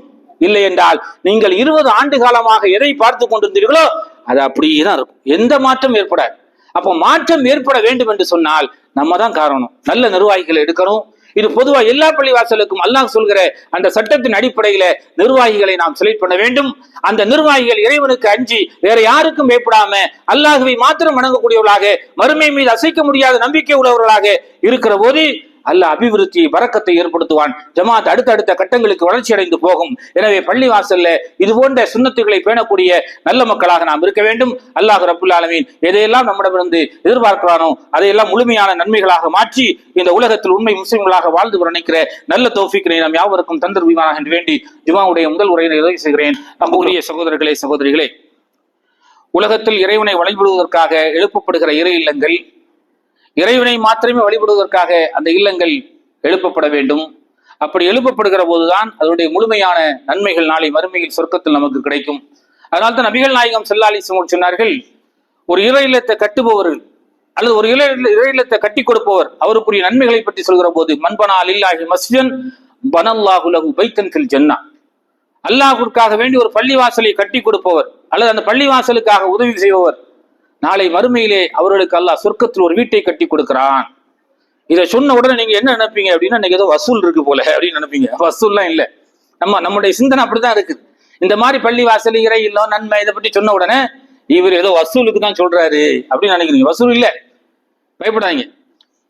[SPEAKER 2] இல்லை என்றால் நீங்கள் 20 ஆண்டு காலமாக எதை பார்த்து கொண்டிருந்தீர்களோ அது அப்படியே தான் இருக்கும். எந்த மாற்றம் ஏற்படாது. அப்போ மாற்றம் ஏற்பட வேண்டும் என்று சொன்னால் நம்ம தான் காரணம். நல்ல நிர்வாகிகளை எடுக்கணும். இது பொதுவா எல்லா பள்ளிவாசலுக்கும் அல்லாஹ் சொல்கிற அந்த சட்டத்தின் அடிப்படையில நிர்வாகிகளை நாம் செலக்ட் பண்ண வேண்டும். அந்த நிர்வாகிகள் இறைவனுக்கு அஞ்சி வேற யாருக்கும் பயப்படாம அல்லாஹ்வை மாத்திரம் வணங்கக்கூடியவர்களாக, மறுமை மீது அசைக்க முடியாத நம்பிக்கை உள்ளவர்களாக இருக்கிற போது அல்லாஹ் அபிவிருத்தியை, பரக்கத்தை ஏற்படுத்துவான். ஜமாத் அடுத்தடுத்த கட்டங்களுக்கு வளர்ச்சி அடைந்து போகும். எனவே பள்ளிவாசல்ல இது போன்ற சுன்னத்துகளை பேணக்கூடிய நல்ல மக்களாக நாம் இருக்க வேண்டும். அல்லாஹ் ரப்புல் ஆலமீன் எதையெல்லாம் நம்மிடமிருந்து எதிர்பார்க்கிறானோ அதையெல்லாம் முழுமையான நன்மைகளாக மாற்றி இந்த உலகத்தில் உண்மை முஸ்லிம்களாக வாழ்ந்து நினைக்கிற நல்ல தௌஃபீக்கினை நாம் யாவருக்கும் தந்தருவானாக என்று வேண்டி ஜுமாவுடைய முதல் உரையை நிறைவு செய்கிறேன். அன்புக்குரிய சகோதரர்களே, சகோதரிகளே, உலகத்தில் இறைவனை வழிபடுவதற்காக எழுப்பப்படுகிற இறை இல்லங்கள், இறைவனை மாத்திரமே வழிபடுவதற்காக அந்த இல்லங்கள் எழுப்பப்பட வேண்டும். அப்படி எழுப்பப்படுகிற போதுதான் அதனுடைய முழுமையான நன்மைகள் நாளை மறுமையில் சொர்க்கத்தில் நமக்கு கிடைக்கும். அதனால்தான் நபிகள் நாயகம் ஸல்லல்லாஹு அலைஹி வஸல்லம் சொன்னார்கள், ஒரு இறை இல்லத்தை கட்டுபவர்கள் அல்லது ஒரு இறை இல்லத்தை கட்டி கொடுப்பவர் அவருக்குரிய நன்மைகளை பற்றி சொல்கிற போது, மன்பனா லில்லாஹி மஸ்ஜிதன் பனல்லாஹு லஹு பைத்தன் ஃபில் ஜன்னah, அல்லாஹ்வுக்காக வேண்டி ஒரு பள்ளிவாசலை கட்டி கொடுப்பவர் அல்லது அந்த பள்ளிவாசலுக்காக உதவி செய்பவர் நாளை மறுமையிலே அவர்களுக்கு அல்லாஹ் சொர்க்கத்தில் ஒரு வீட்டை கட்டி கொடுக்கிறான். இதை சொன்ன உடனே நீங்க என்ன நினைப்பீங்க அப்படின்னா, நீங்க ஏதோ வசூல் இருக்கு போல அப்படின்னு நினைப்பீங்க. வசூல்லாம் இல்லை. நம்முடைய சிந்தனை அப்படிதான் இருக்குது. இந்த மாதிரி பள்ளிவாசல், இறை இல்லம், நன்மை இதை பற்றி சொன்ன உடனே இவர் ஏதோ வசூலுக்கு தான் சொல்றாரு அப்படின்னு நினைக்கிறீங்க. வசூல் இல்லை, பயப்படாதீங்க.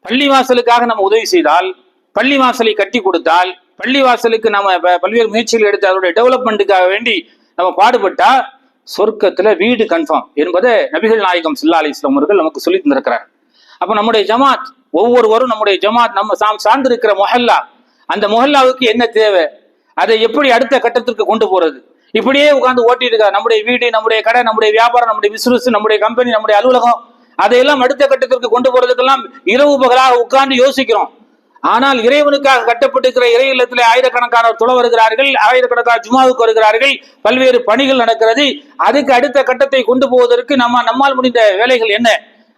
[SPEAKER 2] பள்ளிவாசலுக்காக நம்ம உதவி செய்தால், பள்ளிவாசலை கட்டி கொடுத்தால் பள்ளிவாசலுக்கு நம்ம பல்வேறு முயற்சிகள் எடுத்து அதனுடைய டெவலப்மெண்ட்டுக்காக வேண்டி நம்ம பாடுபட்டா சொர்க்கத்துல வீடு கன்ஃபார்ம் என்பதை நபிகள் நாயகம் ஸல்லல்லாஹு அலைஹி வஸல்லம் அவர்கள் நமக்கு சொல்லி தந்திருக்கிறார். அப்ப நம்முடைய ஜமாத், ஒவ்வொருவரும் நம்முடைய ஜமாத், நம்ம சார்ந்திருக்கிற மொஹல்லா, அந்த மொஹல்லாவுக்கு என்ன தேவை, அதை எப்படி அடுத்த கட்டத்திற்கு கொண்டு போறது. இப்படியே உட்கார்ந்து ஓட்டிட்டு இருக்கா நம்முடைய வீடு, நம்முடைய கடை, நம்முடைய வியாபாரம், நம்முடைய பிசினஸ், நம்முடைய கம்பெனி, நம்முடைய அலுவலகம், அதையெல்லாம் அடுத்த கட்டத்திற்கு கொண்டு போறதுக்கெல்லாம் இரவு பகலாக உட்கார்ந்து யோசிக்கிறோம். ஆனால் இறைவனுக்காக கட்டப்பட்டிருக்கிற இறை இல்லத்திலே ஆயிரக்கணக்கானோர் தொழ வருகிறார்கள், ஆயிரக்கணக்கான ஜுமாவுக்கு வருகிறார்கள், பல்வேறு பணிகள் நடக்கிறது. அதுக்கு அடுத்த கட்டத்தை கொண்டு போவதற்கு நம்மால் முடிந்த வேலைகள் என்ன,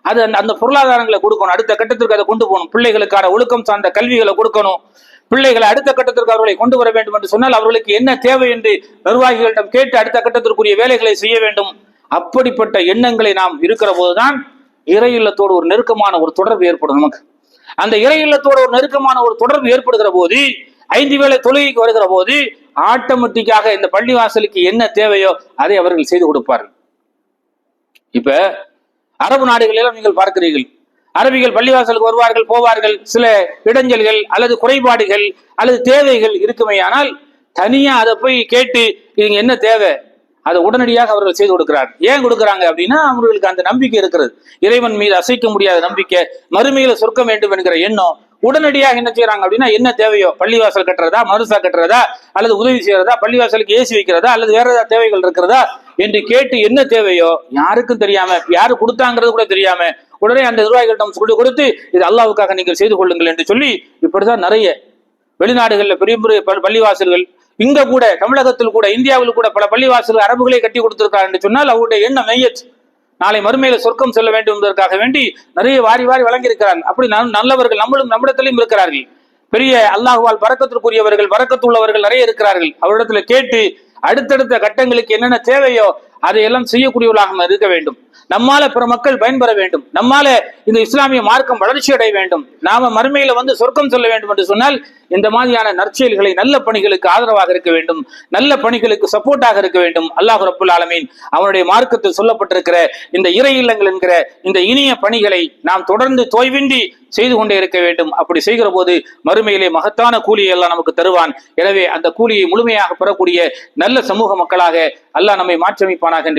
[SPEAKER 2] அது அந்த பொருளாதாரங்களை கொடுக்கணும், அடுத்த கட்டத்திற்கு அதை கொண்டு போகணும், பிள்ளைகளுக்கான ஒழுக்கம் சார்ந்த கல்விகளை கொடுக்கணும், பிள்ளைகளை அடுத்த கட்டத்திற்கு அவர்களை கொண்டு வர வேண்டும் என்று சொன்னால் அவர்களுக்கு என்ன தேவை என்று நிர்வாகிகளிடம் கேட்டு அடுத்த கட்டத்திற்குரிய வேலைகளை செய்ய வேண்டும். அப்படிப்பட்ட எண்ணங்களை நாம் இருக்கிற போதுதான் இறை இல்லத்தோடு ஒரு நெருக்கமான ஒரு தொடர்பு ஏற்படும். நமக்கு அந்த இறை இல்லத்தோடு ஒரு நெருக்கமான ஒரு தொடர்பு ஏற்படுகிற போது, 5 வேளை தொழுகைக்கு வருகிற போது ஆட்டோமேட்டிக்காக இந்த பள்ளிவாசலுக்கு என்ன தேவையோ அதை அவர்கள் செய்து கொடுப்பார்கள். இப்ப அரபு நாடுகளிலும் நீங்கள் பார்க்கிறீர்கள், அரபிகள் பள்ளிவாசலுக்கு வருவார்கள், போவார்கள். சில இடைஞ்சல்கள் அல்லது குறைபாடுகள் அல்லது தேவைகள் இருக்குமேயானால் தனியா அதை போய் கேட்டு இவங்க என்ன தேவை அதை உடனடியாக அவர்கள் செய்து கொடுக்கிறார். ஏன் கொடுக்குறாங்க அப்படின்னா அவர்களுக்கு அந்த நம்பிக்கை இருக்கிறது, இறைவன் மீது அசைக்க முடியாத நம்பிக்கை, மறுமையில சொர்க்கம் வேண்டும் என்கிற எண்ணம். உடனடியாக என்ன செய்யறாங்க அப்படின்னா என்ன தேவையோ, பள்ளிவாசல் கட்டுறதா, மருசா கட்டுறதா, அல்லது உதவி செய்யறதா, பள்ளிவாசலுக்கு ஏசி வைக்கிறதா, அல்லது வேற ஏதாவது தேவைகள் இருக்கிறதா என்று கேட்டு என்ன தேவையோ யாருக்கும் தெரியாம, யாரு கொடுத்தாங்கிறது கூட தெரியாம உடனே அந்த நிர்வாகிகளிடம் சொல்லி கொடுத்து இது அல்லாஹ்வுக்காக நீங்கள் செய்து கொள்ளுங்கள் என்று சொல்லி, இப்படிதான் நிறைய வெளிநாடுகள்ல பெரிய பெரிய பள்ளிவாசல்கள், இங்க கூட தமிழகத்தில் கூட இந்தியாவில் கூட பல பள்ளிவாசல்கள் அரபுகளே கட்டி கொடுத்திருக்கார் என்று சொன்னால் அவருடைய எண்ணம் மையத், நாளை மறுமையில சொர்க்கம் செல்ல வேண்டும் என்பதற்காக வேண்டி நிறைய வாரி வாரி வழங்கி இருக்கிறார்கள். அப்படி நல்லவர்கள் நம்மிடத்திலும் இருக்கிறார்கள். பெரிய அல்லாஹ்வால் பரக்கத்திற்குரியவர்கள், பரக்கத்துள்ளவர்கள் நிறைய இருக்கிறார்கள். அவரிடத்துல கேட்டு அடுத்தடுத்த கட்டங்களுக்கு என்னென்ன தேவையோ அதையெல்லாம் செய்யக்கூடியவர்களாக இருக்க வேண்டும். நம்மால பிற மக்கள் பயன்பெற வேண்டும், நம்மால இந்த இஸ்லாமிய மார்க்கம் வளர்ச்சி அடைய வேண்டும், நாம மறுமையில வந்து சொர்க்கம் செல்ல வேண்டும் என்று சொன்னால் இந்த மாதிரியான நற்செயல்களை, நல்ல பணிகளுக்கு ஆதரவாக இருக்க வேண்டும், நல்ல பணிகளுக்கு சப்போர்ட்டாக இருக்க வேண்டும். அல்லாஹ் ரப்புல் ஆலமீன் அவனுடைய மார்க்கத்தில் சொல்லப்பட்டிருக்கிற இந்த இறை இல்லங்கள் என்கிற இந்த இனிய பணிகளை நாம் தொடர்ந்து தோய்வின்றி செய்து கொண்டே இருக்க வேண்டும். அப்படி செய்கிற போது மறுமையிலே மகத்தான கூலியை எல்லாம் நமக்கு தருவான். எனவே அந்த கூலியை முழுமையாக பெறக்கூடிய நல்ல சமூக மக்களாக அல்லாஹ் நம்மை மாற்றியமைப்பானாக.